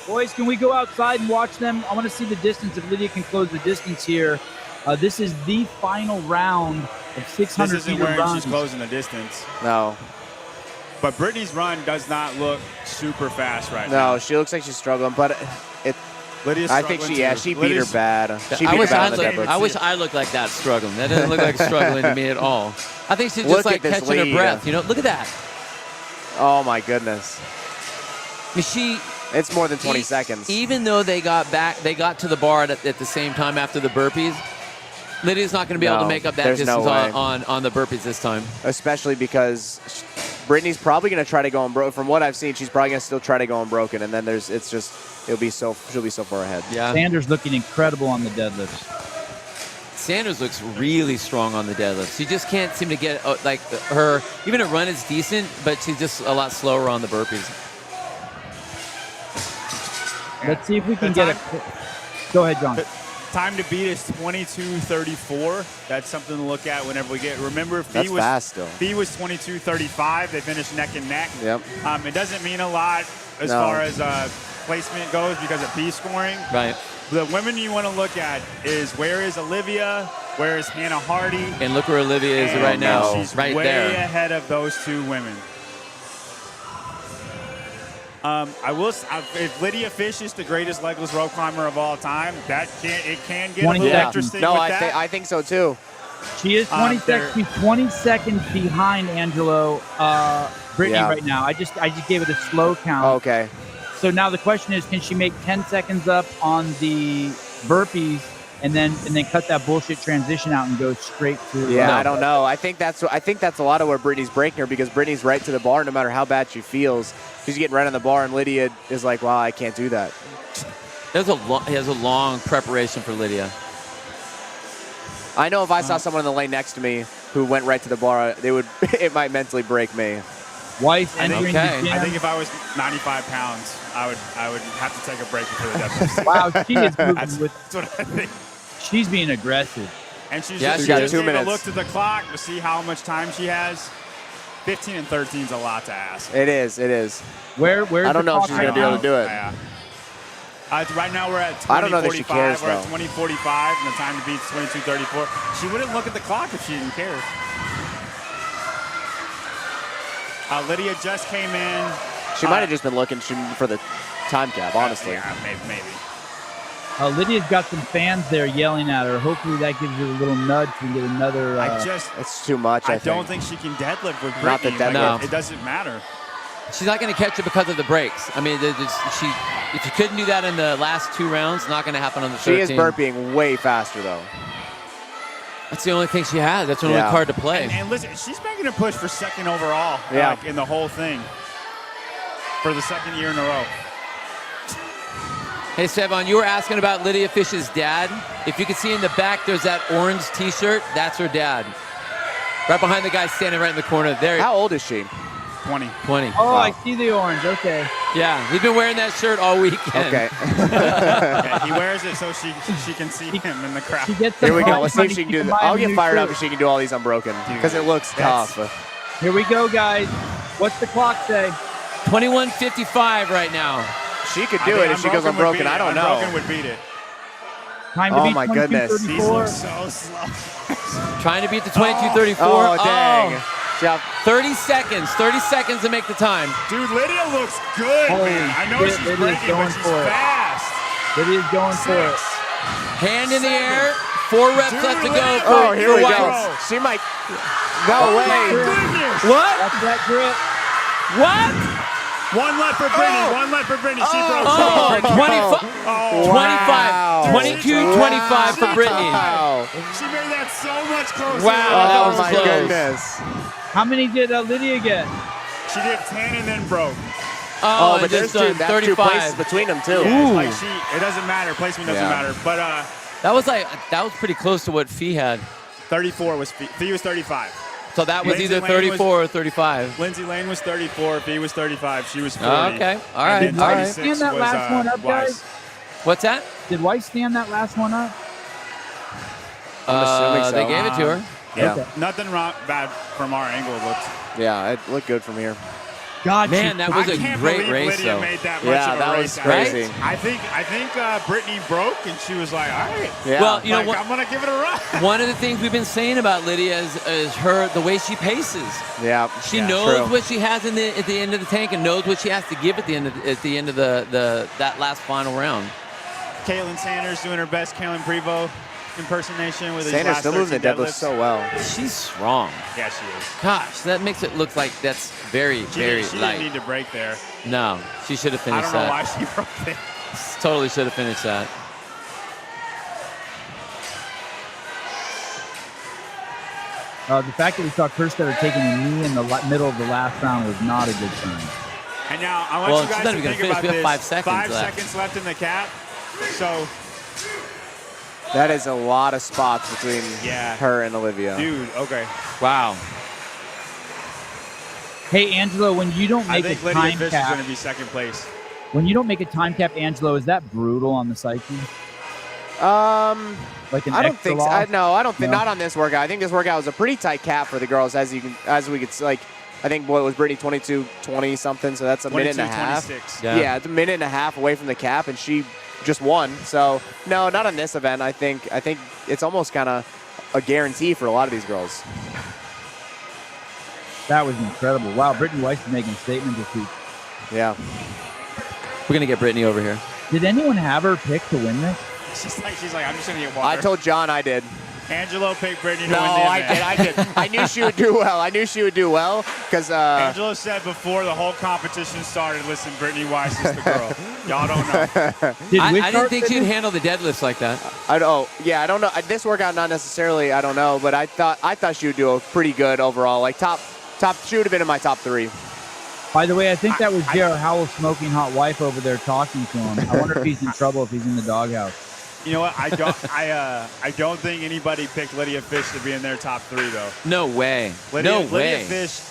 Boys, can we go outside and watch them? I want to see the distance. If Lydia can close the distance here. This is the final round of 600 This isn't meter where runs. she's closing the distance. No. But Brittany's run does not look super fast right now. No, she looks like she's struggling, but Lydia's I think she beat her bad. I wish I looked like that struggling. That doesn't look like struggling to me at all. I think she's just Look like at this catching her lead. breath. Look at that. Oh my goodness. It's more than 20 seconds. Even though they got to the bar at the same time after the burpees, Lydia's not going to be able to make up that distance on the burpees this time. Especially because Brittany's probably going to try to go unbroken. From what I've seen, she's probably going to still try to go unbroken, and then she'll be so far ahead. Yeah. Sanders looking incredible on the deadlifts. Sanders looks really strong on the deadlifts. She just can't seem to get even her run is decent, but she's just a lot slower on the burpees. Let's see if we can get a. Go ahead, John. Time to beat is 22:34. That's something to look at whenever we get. Remember, That's fast still. Fee was 22:35. They finished neck and neck. Yep. It doesn't mean a lot as far as placement goes because of P scoring. Right. The women you want to look at is where is Olivia, where is Hannah Hardy, And look where Olivia is right now. She's right way there. ahead of those two women. If Lydia Fish is the greatest legless rope climber of all time, it can get a little interesting. No, with I think so too. She is 20 seconds behind Angelo Brittany right now. I just gave it a slow count. Okay. So now the question is, can she make 10 seconds up on the burpees and then cut that bullshit transition out and go straight to? Yeah, I don't know. I think that's a lot of where Brittany's breaking her, because Brittany's right to the bar no matter how bad she feels. She's getting right on the bar, and Lydia is like, "Wow, I can't do that." There's a long preparation for Lydia. I know if I saw someone in the lane next to me who went right to the bar, it might mentally break me. Weiss entering the gym. I think if I was 95 pounds, I would have to take a break before the deadlift. Wow, she is moving That's what I think. She's being aggressive. And she's got just 2 gave a minutes. look to the clock to see how much time she has. 15 and 13 is a lot to ask. It is. It is. Where's I don't the know if clock she's right going to be able to do it. Yeah. Right now we're at 20:45. I don't know that she cares, We're at though. 20:45, and the time to beat is 22:34. She wouldn't look at the clock if she didn't care. Lydia just came in. She might have just been looking for the time cap, honestly. Yeah, maybe. Lydia's got some fans there yelling at her. Hopefully that gives her a little nudge to get another. It's too much. I don't think she can deadlift with Britney. Not the deadlift. No. It doesn't matter. She's not going to catch it because of the breaks. I mean, if you couldn't do that in the last 2 rounds, not going to happen on the 13. She is burping way faster, though. That's the only thing she has. That's the only card to play. And listen, she's making a push for second overall in the whole thing for the second year in a row. Hey, Sevon, you were asking about Lydia Fish's dad. If you can see in the back, there's that orange T-shirt. That's her dad. Right behind the guy standing right in the corner. There. How old is she? 20. 20. Oh, wow. I see the orange. Okay. Yeah, he's been wearing that shirt all weekend. Okay. He wears it so she can see him in the crowd. Here we go. Let's see if she can do this. I'll get fired up if she can do all these unbroken because it looks tough. Here we go, guys. What's the clock say? 21:55 right now. She could do it if she goes unbroken. I don't know. Unbroken would beat it. Time to beat my goodness. These look so slow. Trying to beat the 22:34. Oh, dang. Oh. 30 seconds. 30 seconds to make the time. Dude, Lydia looks good, man. I know she's breaking, but she's fast. Lydia's going for it. Hand in the air. 4 reps left to go for Oh, here we Weiss. go. She might. No way. What? That's that grip. What? One left for Britney. One left for Britney. She broke. Oh, 25. Wow. 22-25 for Britney. Wow. She made that so much closer. Wow, that Oh, was my close. goodness. How many did Lydia get? She did 10 and then broke. Oh, but there's just that's 2 places 35. between them, too. Yeah, like it doesn't matter. Placement doesn't Yeah. matter. But That was pretty close to what Fee had. 34 was Fee was 35. So that was Lindsay either Lane 34 or 35. Lindsay Lane was 34. Fee was 35. She was 40. Okay. All right. And then All right. 26 Stand that was, last one up, Weiss. guys? What's that? Did Weiss stand that last one up? I'm assuming so. They gave it to her. Yeah. Okay. Nothing wrong, bad from our angle. It looked. Yeah, it looked good from here. God, Man, that was I a can't great believe race, Lydia though. made that much Yeah, of a that race. was crazy. I think Britney broke, and she was like, all right. Yeah. Well, you know Like, what? I'm gonna give it a run. One of the things we've been saying about Lydia is the way she paces. Yeah. She yeah, knows true. what she has at the end of the tank and knows what she has to give at the end of that last final round. Caitlin Sanders doing her best Kalen Prevost impersonation with his Sanders last still moving the 13 deadlift so well. She's strong. Yeah, she is. Gosh, that makes it look like that's very, very She light. didn't need to break there. No, she should have I finished don't know that. why she broke there. Totally should have finished that. The fact that we saw Kerstetter taking a knee in the middle of the last round was not a good sign. And now I want Well, you she's guys not to even think gonna about finish. We have this. 5 seconds 5 left. seconds left in the cap. So, That is a lot of spots between Yeah. her and Olivia. dude, okay. Wow. Hey, Angelo, when you don't I make a think Lydia time Fish is cap, going to be second place. when you don't make a time cap, Angelo, is that brutal on the psyche? Like an I don't extra think so. loss? No, I don't think No? not on this workout. I think this workout was a pretty tight cap for the girls, as we could see. Like, I think what was Britney 22-20 something, so that's a minute and a half. 22-26. Yeah, it's a minute and a half away from the cap, and she just won. So no, not on this event. I think it's almost kind of a guarantee for a lot of these girls. That was incredible. Wow, Britney Weiss is making a statement this week. Yeah. We're going to get Britney over here. Did anyone have her pick to win this? She's like, I'm just going to get water. I told John I did. Angelo picked Britney to No, win the I event. did. I knew she would do well. I knew she would do well because Angelo said before the whole competition started, listen, Britney Weiss is the girl. Y'all don't know. I didn't think she'd handle the deadlifts like that. I don't know. This workout, not necessarily. I don't know, but I thought she would do a pretty good overall. Like top. She would have been in my top 3. By the way, I think that was J.R. Howell's smoking hot wife over there talking to him. I wonder if he's in trouble if he's in the doghouse. You know what? I don't think anybody picked Lydia Fish to be in their top 3 though. No way. Lydia way. Fish,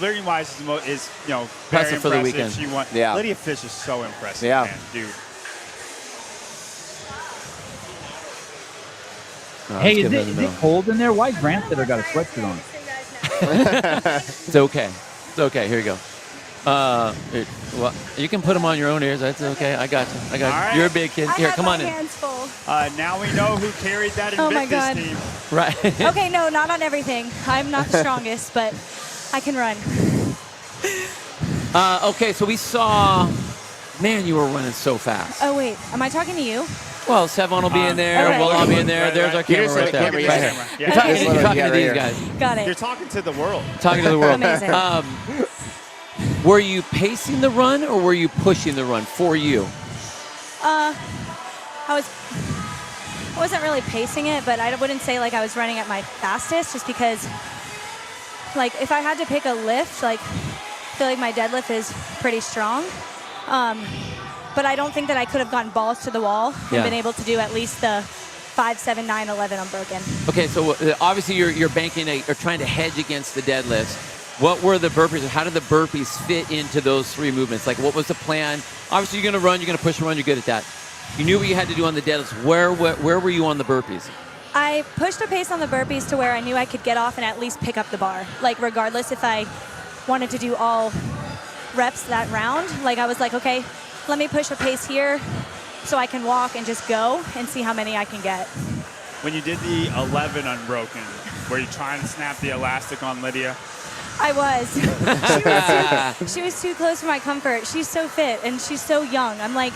Lydia Weiss is very Impressive for the weekend. She won. Yeah. Lydia Fish is so impressive, Yeah. man, dude. Oh, Hey, let's is get her in the it middle. cold in there? Why Brandstetter got a sweatshirt on? It's okay. It's okay. Here you go. Well, you can put them on your own ears. That's okay. I got you. I got you. All right. You're a big kid. Here, come on in. Hands full. Now we know who carried that Oh my Invictus God. team. Right. Okay, no, not on everything. I'm not the strongest, but I can run. Okay, so we saw, man, you were running so fast. Oh, wait. Am I talking to you? Well, Sevon will be in there. Okay. We'll all be in there. Right, There's right. our camera Here's right the there. camera, Right yeah. here. Yeah. You're talking, This you're little talking guy to right these here. guys. Got it. You're talking to the world. Talking to the world. Amazing. Were you pacing the run or were you pushing the run for you? I wasn't really pacing it, but I wouldn't say like I was running at my fastest just because like if I had to pick a lift, like I feel like my deadlift is pretty strong. But I don't think that I could have gotten balls to the wall and Yeah. been able to do at least the 5, 7, 9, 11 unbroken. Okay, so obviously you're banking or trying to hedge against the deadlifts. What were the burpees? How did the burpees fit into those 3 movements? Like, what was the plan? Obviously, you're going to run, you're going to push and run, you're good at that. You knew what you had to do on the deadlifts. Where were you on the burpees? I pushed a pace on the burpees to where I knew I could get off and at least pick up the bar. Like, regardless if I wanted to do all reps that round, like I was like, okay, let me push a pace here so I can walk and just go and see how many I can get. When you did the 11 unbroken, were you trying to snap the elastic on Lydia? I was. She was too close for my comfort. She's so fit and she's so young. I'm like,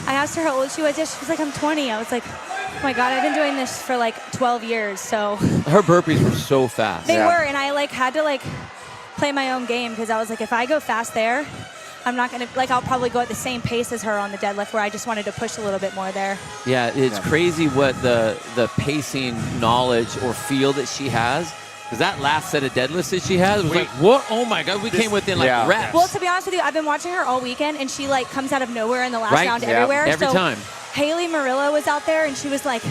I asked her how old she was. She was like, I'm 20. I was like, oh my God, I've been doing this for like 12 years. So Her burpees were so fast. they were, and I like had to like play my own game because I was like, if I go fast there, I'm not gonna like. I'll probably go at the same pace as her on the deadlift, where I just wanted to push a little bit more there. Yeah, it's crazy what the pacing knowledge or feel that she has. Because that last set of deadlifts that she had was like, what? Oh my God, we came within like reps. Well, to be honest with you, I've been watching her all weekend, and she like comes out of nowhere in the last round everywhere. Every so time. Haley Murillo was out there, and she was like,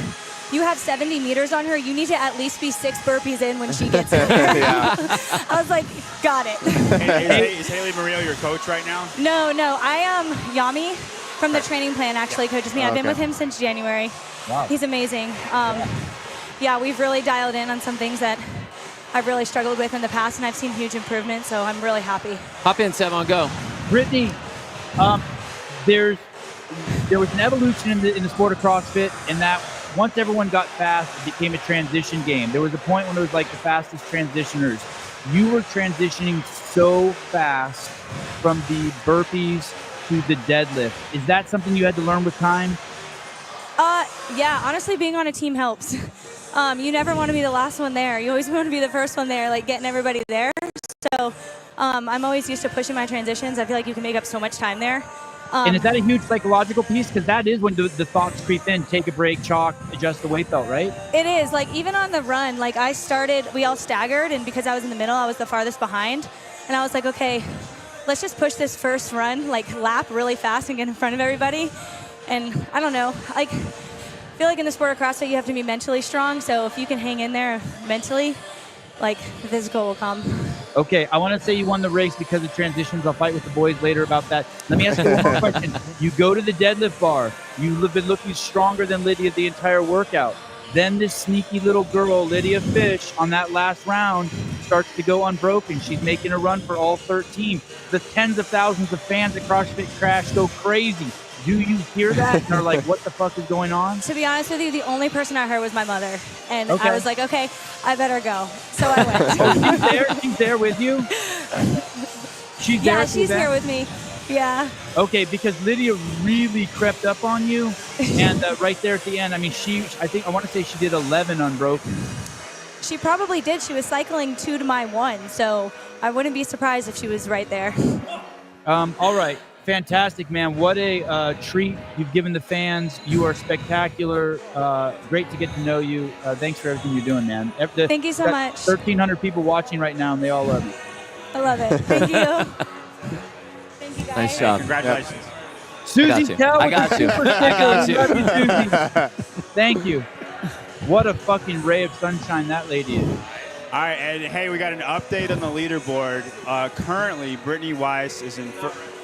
you have 70 meters on her. You need to at least be 6 burpees in when she gets here. I was like, got it. Is Haley Murillo your coach right now? No, I am Yami from the training plan actually coaches me. I've been with him since January. Wow. He's amazing. Yeah, we've really dialed in on some things that I've really struggled with in the past, and I've seen huge improvement, so I'm really happy. Hop in, Sevon, go. Brittany, there was an evolution in the sport of CrossFit, in that once everyone got fast, it became a transition game. There was a point when it was like the fastest transitioners. You were transitioning so fast from the burpees to the deadlift. Is that something you had to learn with time? Yeah, honestly, being on a team helps. You never want to be the last one there. You always want to be the first one there, like getting everybody there. So I'm always used to pushing my transitions. I feel like you can make up so much time there. And is that a huge psychological piece? Because that is when the thoughts creep in, take a break, chalk, adjust the weight belt, right? It is. Like, even on the run, like, we all staggered, and because I was in the middle, I was the farthest behind. And I was like, okay, let's just push this first run, like, lap really fast and get in front of everybody. And I don't know, like, I feel like in the sport of CrossFit, you have to be mentally strong. So if you can hang in there mentally, like, the physical will come. Okay, I want to say you won the race because of transitions. I'll fight with the boys later about that. Let me ask you one more question. You go to the deadlift bar. You've been looking stronger than Lydia the entire workout. Then this sneaky little girl, Lydia Fish, on that last round, starts to go unbroken. She's making a run for all 13. The tens of thousands of fans at CrossFit Crash go crazy. Do you hear that? And are like, what the fuck is going on? To be honest with you, the only person I heard was my mother. And Okay. I was like, okay, I better go. So I went. Oh, she's there? She's there with you? She's there Yeah, at the she's event? here with me. Yeah. Okay, because Lydia really crept up on you, and right there at the end, I mean, I want to say she did 11 unbroken. She probably did. She was cycling 2 to my 1, so I wouldn't be surprised if she was right there. All right, fantastic, man. What a treat you've given the fans. You are spectacular. Great to get to know you. Thanks for everything you're doing, man. Thank you so much. 1,300 people watching right now, and they all love you. I love it. Thank you. Thank you, guys. Nice job. Congratulations. Susie Tell I with got the you. super I got sticker. you. Love you, Susie. Thank you. What a fucking ray of sunshine that lady is. All right, and hey, we got an update on the leaderboard. Currently, Britney Weiss is in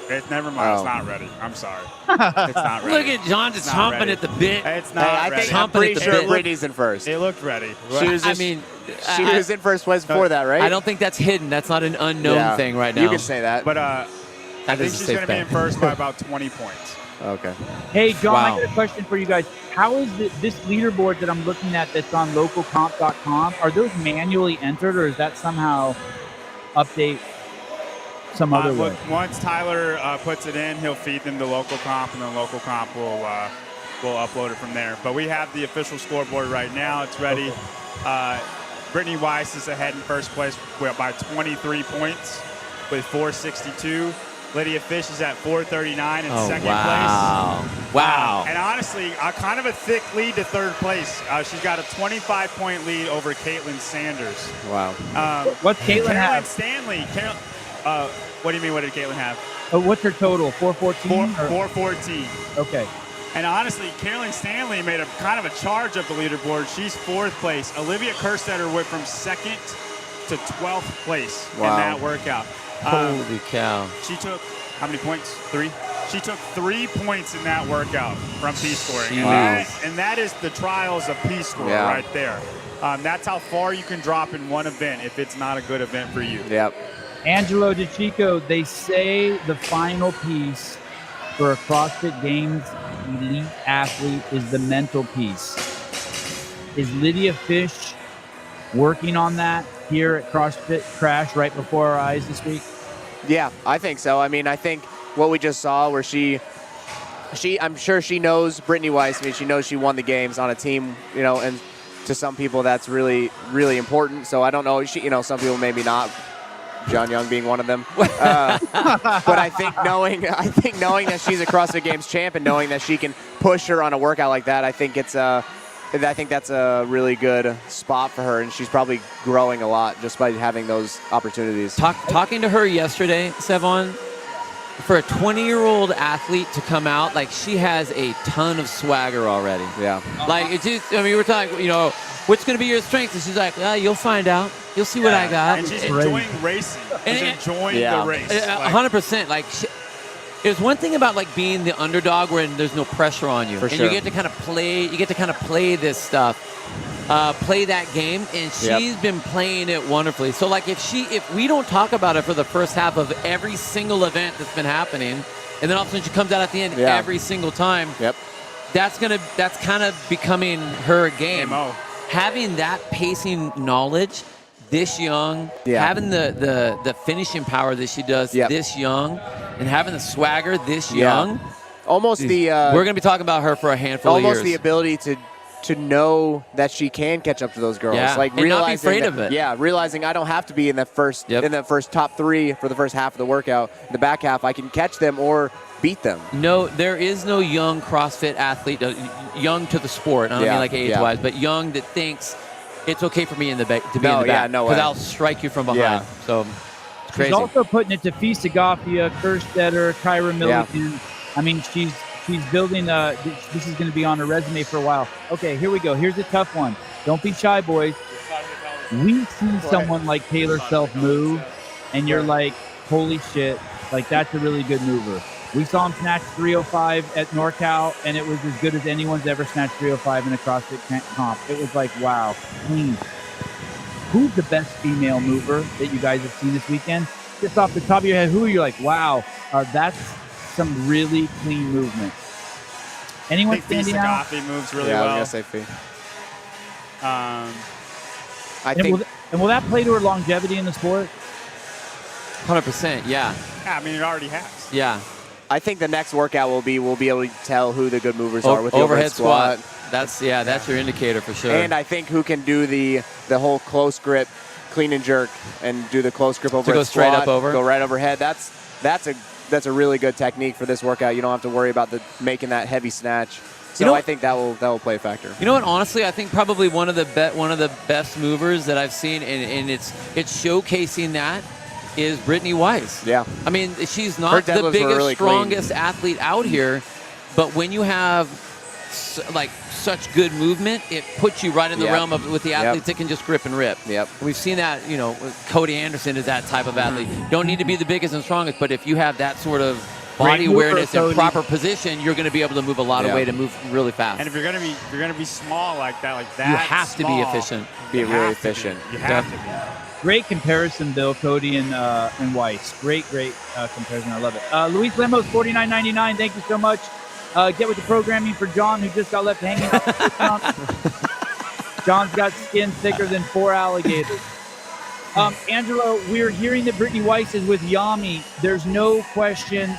Never mind. Oh. It's not ready. I'm sorry. It's not ready. Look at John just It's not chomping ready. at the bit. It's Hey, not I ready. think I'm Chomping pretty at the sure bit. Brittany's in first. It looked ready. She was I just, mean, she was in first place before that, right? I don't think that's hidden. That's not an unknown thing right now. You can say that. But I That think is a she's safe going to be bet. in first by about 20 points. Okay. Hey, John, Wow. I got a question for you guys. How is this leaderboard that I'm looking at that's on localcomp.com? Are those manually entered, or is that somehow update some other way? Once Tyler puts it in, he'll feed them to local comp, and then local comp will upload it from there. But we have the official scoreboard right now. It's ready. Britney Weiss is ahead in first place by 23 points with 462. Lydia Fish is at 439 in second place. Wow. And honestly, kind of a thick lead to third place. She's got a 25-point lead over Caitlin Sanders. Wow. What's Caitlin Caroline have? Stanley. What do you mean, what did Caitlin have? What's her total? 414? 414. Okay. And honestly, Caroline Stanley made a kind of a charge up the leaderboard. She's fourth place. Olivia Kerstetter went from second to 12th place in that workout. Holy cow. She took, how many points? 3? She took 3 points in that workout from P-scoring. And that is the trials of P-score right there. That's how far you can drop in one event if it's not a good event for you. Yep. Angelo DeChico, they say the final piece for a CrossFit Games elite athlete is the mental piece. Is Lydia Fish working on that here at CrossFit Crash right before our eyes this week? Yeah, I think so. I mean, I think what we just saw where I'm sure she knows Britney Weiss. I mean, she knows she won the games on a team, and to some people that's really, really important. So I don't know, some people maybe not, John Young being one of them. But I think knowing that she's a CrossFit Games champ and knowing that she can push her on a workout like that, I think that's a really good spot for her, and she's probably growing a lot just by having those opportunities. Talking to her yesterday, Sevon, for a 20-year-old athlete to come out, like, she has a ton of swagger already. Yeah. Like, it's just, I mean, we're talking, what's going to be your strength? And she's like, you'll find out. You'll see what I got. And she's enjoying racing. She's enjoying the race. 100%. Like, there's one thing about, like, being the underdog where there's no pressure on you. For and sure. you get to kind of play this stuff, play that game, and she's been playing it wonderfully. So, like, if we don't talk about it for the first half of every single event that's been happening, and then all of a sudden she comes out at the end every single time, that's kind of becoming her game. Having that pacing knowledge this young, having the finishing power that she does this young, and having the swagger this young. Almost we're going to be talking about her for a handful of years. Almost the ability to know that she can catch up to those girls. Like and not be afraid of it. Yeah, realizing I don't have to be in that first top 3 for the first half of the workout. In the back half, I can catch them or beat them. No, there is no young CrossFit athlete, young to the sport. I don't mean like age-wise, but young that thinks it's okay for me to be in the back. Because I'll strike you from behind. So it's crazy. She's also putting it to Sehafi, Kerstetter, Kyra Milligan. I mean, she's building this is going to be on her resume for a while. Okay, here we go. Here's a tough one. Don't be shy, boys. We see someone like Taylor Self move, and you're like, holy shit, like, that's a really good mover. We saw him snatch 305 at NorCal, and it was as good as anyone's ever snatched 305 in a CrossFit comp. It was like, wow, clean. Who's the best female mover that you guys have seen this weekend? Just off the top of your head, who are you like, wow, that's some really clean movement? Anyone standing out? Sehafi moves really well. I was going to say Fee. Will that play to her longevity in the sport? 100%, yeah. I mean, it already has. Yeah. I think the next workout we'll be able to tell who the good movers are with the overhead squat. That's your indicator for sure. And I think who can do the whole close grip, clean and jerk, and do the close grip overhead go straight squat, up over? go right overhead. That's a really good technique for this workout. You don't have to worry about making that heavy snatch. So I think that will play a factor. You know what? Honestly, I think probably one of the best movers that I've seen, and it's showcasing that, is Britney Weiss. Yeah. I mean, she's not the biggest, really strongest athlete out here, but when you have such good movement, it puts you right in the realm of with the athletes that can just grip and rip. Yep. We've seen that. Cody Anderson is that type of athlete. Don't need to be the biggest and strongest, but if you have that sort of body mover, awareness and Cody. proper position, you're going to be able to move a lot of weight and move really fast. And if you're gonna be small like that, you have to be efficient. Be really efficient. You have to be. Great comparison, Bill, Cody, and Weiss. Great comparison. I love it. Luis Lemos, $49.99. Thank you so much. Get with the programming for John, who just got left hanging out. John's got skin thicker than 4 alligators. Angelo, we're hearing that Britney Weiss is with Yami. There's no question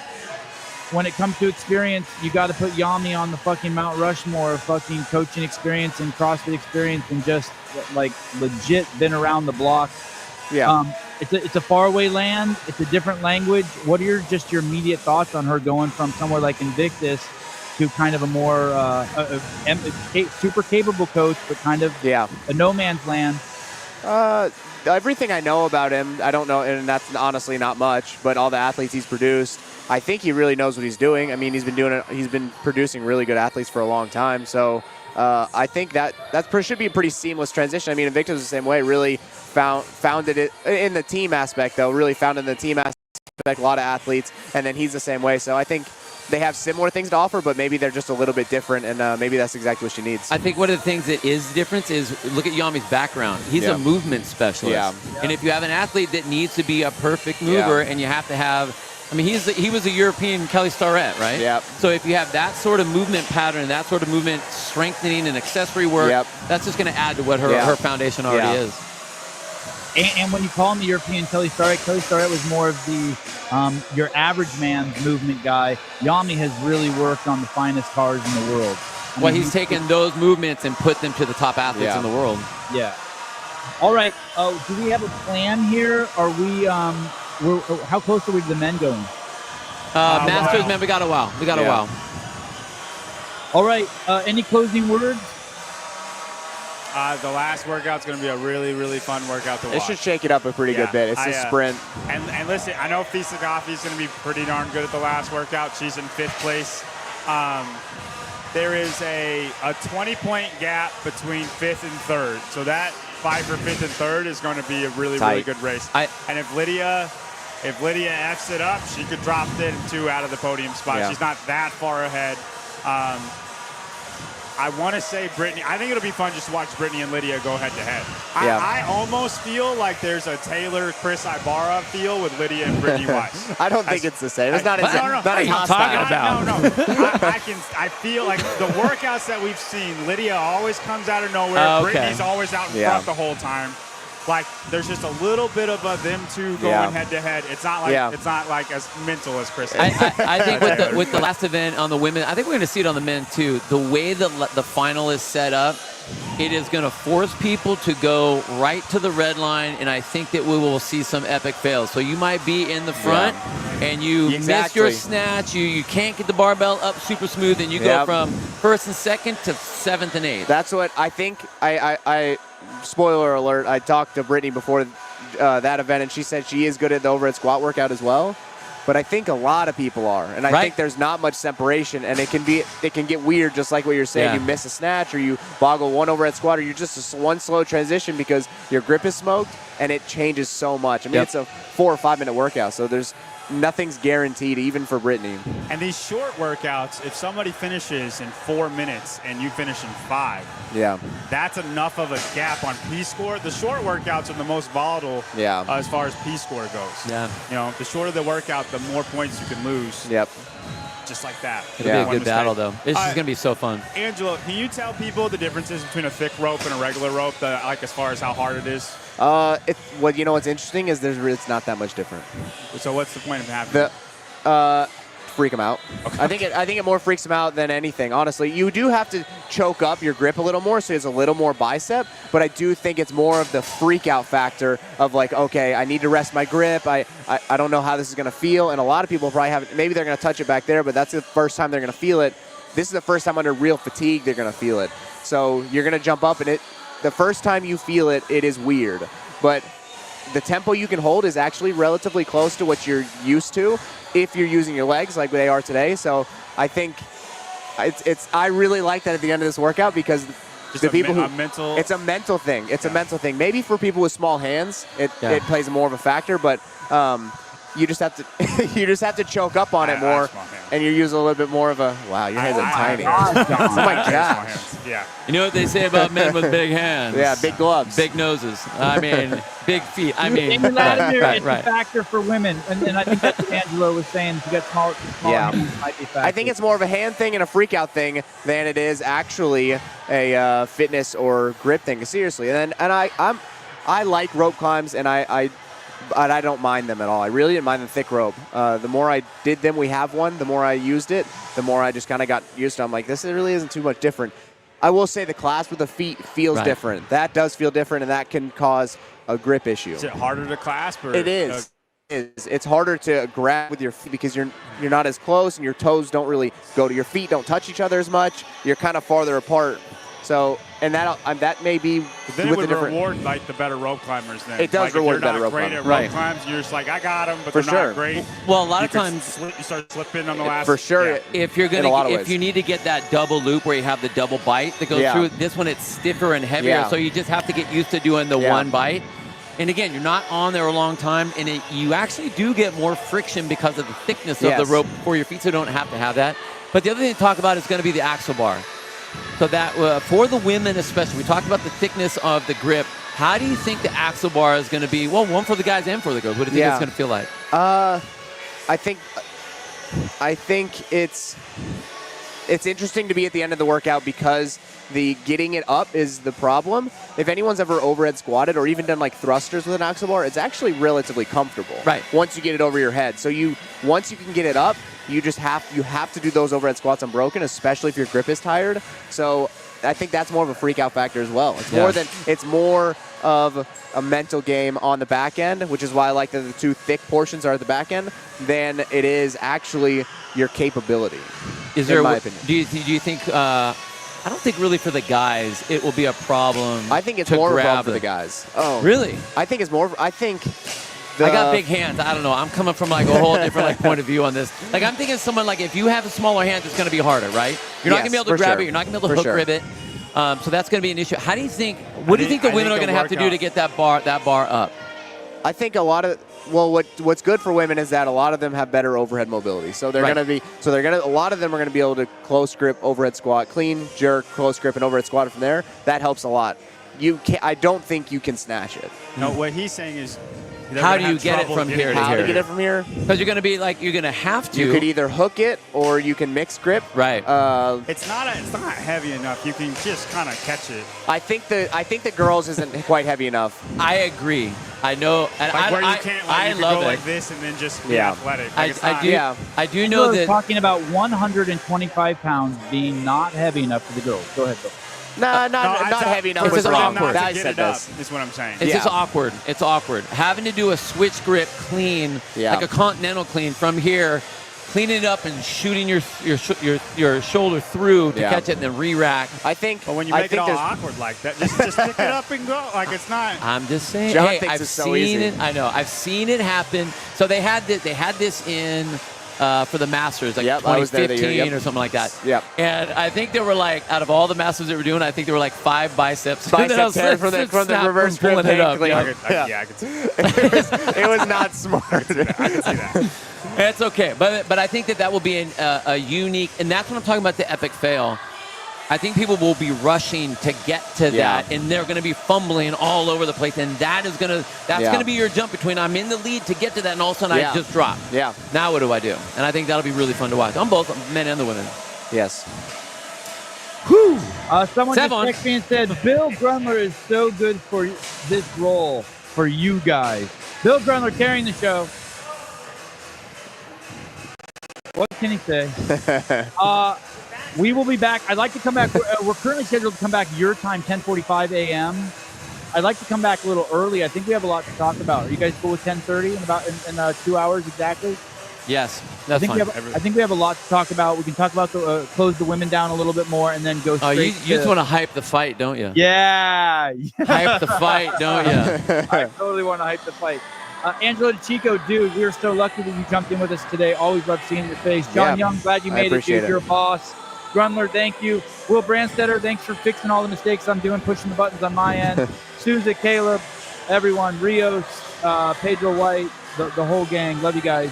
when it comes to experience, you got to put Yami on the fucking Mount Rushmore of fucking coaching experience and CrossFit experience and just like legit been around the block. Yeah. It's a faraway land. It's a different language. What are your immediate thoughts on her going from somewhere like Invictus to kind of a more super capable coach, but kind of a no man's land? Everything I know about him, I don't know, and that's honestly not much, but all the athletes he's produced, I think he really knows what he's doing. I mean, he's been producing really good athletes for a long time. So I think that should be a pretty seamless transition. I mean, Invictus was the same way, really founded it in the team aspect, though, really founded in the team aspect, a lot of athletes, and then he's the same way. So I think they have similar things to offer, but maybe they're just a little bit different, and maybe that's exactly what she needs. I think one of the things that is different is look at Yami's background. He's a movement specialist. Yeah. And if you have an athlete that needs to be a perfect mover and you have to have, I mean, he was a European Kelly Starrett, right? Yeah. So if you have that sort of movement pattern, that sort of movement strengthening and accessory work, that's just going to add to what her foundation already is. And when you call him the European Kelly Starrett was more of the your average man's movement guy. Yami has really worked on the finest cars in the world. Well, he's taken those movements and put them to the top athletes in the world. Yeah. All right. Do we have a plan here? Are we? How close are we to the men going? Masters, man, we got a while. A while. All right. Any closing words? The last workout's going to be a really, really fun workout to watch. It should shake it up a pretty good bit. It's a sprint. And listen, I know Sehafi is going to be pretty darn good at the last workout. She's in 5th place. There is a 20-point gap between 5th and 3rd. So that fight for 5th and 3rd is going to be a really, really good race. And if Lydia F's it up, she could drop it 2 out of the podium spot. She's not that far ahead. I want to say Britney. I think it'll be fun just to watch Britney and Lydia go head-to-head. I almost feel like there's a Taylor-Chris Ibarra feel with Lydia and Britney Weiss. I don't think it's the same. It's not No. I feel like the workouts that we've seen, Lydia always comes out of nowhere. Britney's always out in front the whole time. Like there's just a little bit of them two going head to head. It's not like as mental as Chris. I think with the last event on the women, I think we're going to see it on the men too. The way the final is set up, it is going to force people to go right to the red line, and I think that we will see some epic fails. So you might be in the front, and you miss your snatch. You can't get the barbell up super smooth, and you go from 1st and 2nd to 7th and 8th. That's what I think. Spoiler alert, I talked to Britney before that event, and she said she is good at the overhead squat workout as well. But I think a lot of people are, and I think there's not much separation, and it can get weird, just like what you're saying. You miss a snatch, or you boggle one overhead squat, or you're just one slow transition because your grip is smoked, and it changes so much. I mean, it's a 4 or 5 minute workout, so nothing's guaranteed, even for Britney. And these short workouts, if somebody finishes in 4 minutes and you finish in 5, that's enough of a gap on P-score. The short workouts are the most volatile as far as P-score goes. Yeah. You know, the shorter the workout, the more points you can lose. Yep. Just like that. It'll be a good battle, though. It's just going to be so fun. Angelo, can you tell people the differences between a thick rope and a regular rope, like as far as how hard it is? You know what's interesting is it's not that much different. So what's the point of having freak them out. Okay. I think it more freaks them out than anything. Honestly, you do have to choke up your grip a little more, so it's a little more bicep. But I do think it's more of the freak out factor of like, okay, I need to rest my grip. I don't know how this is going to feel, and a lot of people probably have. Maybe they're going to touch it back there, but that's the first time they're going to feel it. This is the first time under real fatigue they're going to feel it. So you're going to jump up, and the first time you feel it, it is weird, but the tempo you can hold is actually relatively close to what you're used to if you're using your legs like they are today. So I think I really like that at the end of this workout because it's a mental thing. It's a mental thing. Maybe for people with small hands, it plays more of a factor, but you just have to you just have to choke up on it more, and you use a little bit more of a. Wow, your hands are tiny. Oh my gosh. Yeah. You know what they say about men with big hands? Yeah, big gloves, big noses. I mean, big feet. I mean, it's a factor for women, and I think that's what Angela was saying. If you got small hands, might be a factor. I think it's more of a hand thing and a freak out thing than it is actually a fitness or grip thing. Seriously, and I like rope climbs, and I don't mind them at all. I really didn't mind the thick rope. The more I did them, we have one, the more I used it, the more I just kind of got used to it. I'm like, this really isn't too much different. I will say the clasp with the feet feels different. That does feel different, and that can cause a grip issue. Is it harder to clasp? Or, it is. It's harder to grab with your feet because you're not as close, and your toes don't really go to your feet, don't touch each other as much. You're kind of farther apart. So, and that may be then with it would the different. reward like the better rope climbers. Then it does reward better rope climbers. If you're not great at rope climbs, you're just like, I got them, but they're not great. Well, a lot of times you start slipping on the last. For sure. Yeah. If you're if you need to get that double loop where you have the double bite that goes through, this one it's stiffer and heavier, so you just have to get used to doing the one bite. And again, you're not on there a long time, and you actually do get more friction because of the thickness of the rope for your feet, so you don't have to have that. But the other thing to talk about is going to be the axle bar. So that for the women especially, we talked about the thickness of the grip. How do you think the axle bar is going to be? Well, one for the guys and for the girls. What do you think it's going to feel like? I think it's interesting to be at the end of the workout because the getting it up is the problem. If anyone's ever overhead squatted or even done like thrusters with an axle bar, it's actually relatively comfortable. Right. Once you get it over your head. So once you can get it up, you have to do those overhead squats unbroken, especially if your grip is tired. So I think that's more of a freak out factor as well. It's more of a mental game on the back end, which is why I like that the two thick portions are at the back end, than it is actually your capability. In my opinion. Do you think? I don't think really for the guys it will be a problem. I think it's more of a problem for the guys. Oh, really? I think it's more. I think. I got big hands. I don't know. I'm coming from like a whole different point of view on this. Like I'm thinking someone like if you have a smaller hand, it's going to be harder, right? You're not going to be able to grab it. You're not going to be able to hook grip it. So that's going to be an issue. How do you think? What do you think the women are going to have to do to get that bar up? I think a lot of what's good for women is that a lot of them have better overhead mobility. So they're a lot of them are going to be able to close grip, overhead squat, clean jerk, close grip, and overhead squat from there. That helps a lot. I don't think you can snatch it. No, what he's saying is. How do you get it from here to here? How to get it from here? Because you're going to have to. You could either hook it or you can mix grip. Right. It's not heavy enough. You can just kind of catch it. I think the girls isn't quite heavy enough. I agree. I know. And like where you can't I love go it. like this and then just be athletic. Like I do know that. Talking about 125 pounds being not heavy enough for the girls. Go ahead, Bill. Not heavy enough. It's just awkward. Not to get it up, is what I'm saying. It's just awkward. It's awkward. Having to do a switch grip clean, like a continental clean from here, cleaning it up and shooting your shoulder through to catch it and then re-rack. I think. But when you make it all awkward like that, just pick it up and go. Like it's not. I'm just saying. John hey, thinks I've it's so seen easy. it. I know. I've seen it happen. So they had this in. For the Masters, like 2015 or something like that. Yep. And I think there were like, out of all the Masters they were doing, I think there were like 5 biceps. Bicep tear from the reverse grip pulling it up. I could see that. It was not smart. I could see that. It's okay, but I think that will be a unique, and that's what I'm talking about, the epic fail. I think people will be rushing to get to that, and they're going to be fumbling all over the place, and that's going to be your jump between I'm in the lead to get to that, and all of a sudden I just drop. Yeah. Now what do I do? And I think that'll be really fun to watch on both men and the women. Yes. Whew. Someone just texted me and said, Bill Grunler is so good for this role for you guys. Bill Grunler carrying the show. What can he say? We will be back. I'd like to come back. We're currently scheduled to come back your time, 10:45 a.m. I'd like to come back a little early. I think we have a lot to talk about. Are you guys cool with 10:30 in 2 hours exactly? Yes, that's fine. I think we have a lot to talk about. We can talk about close the women down a little bit more and then go straight. Oh, you just want to hype the fight, don't you? Yeah. Hype the fight, don't you? I totally want to hype the fight. Angela DeChico, dude, we are so lucky that you jumped in with us today. Always love seeing your face. John Young, glad you made it, dude. You're a boss. Grunler, thank you. Will Brandstetter, thanks for fixing all the mistakes I'm doing, pushing the buttons on my end. Souza, Caleb, everyone, Rios, Pedro White, the whole gang. Love you guys.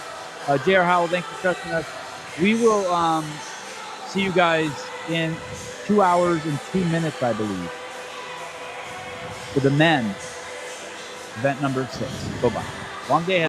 J.R. Howell, thanks for trusting us. We will see you guys in 2 hours and 2 minutes, I believe, for the men, event number 6. Bye-bye. Long day ahead.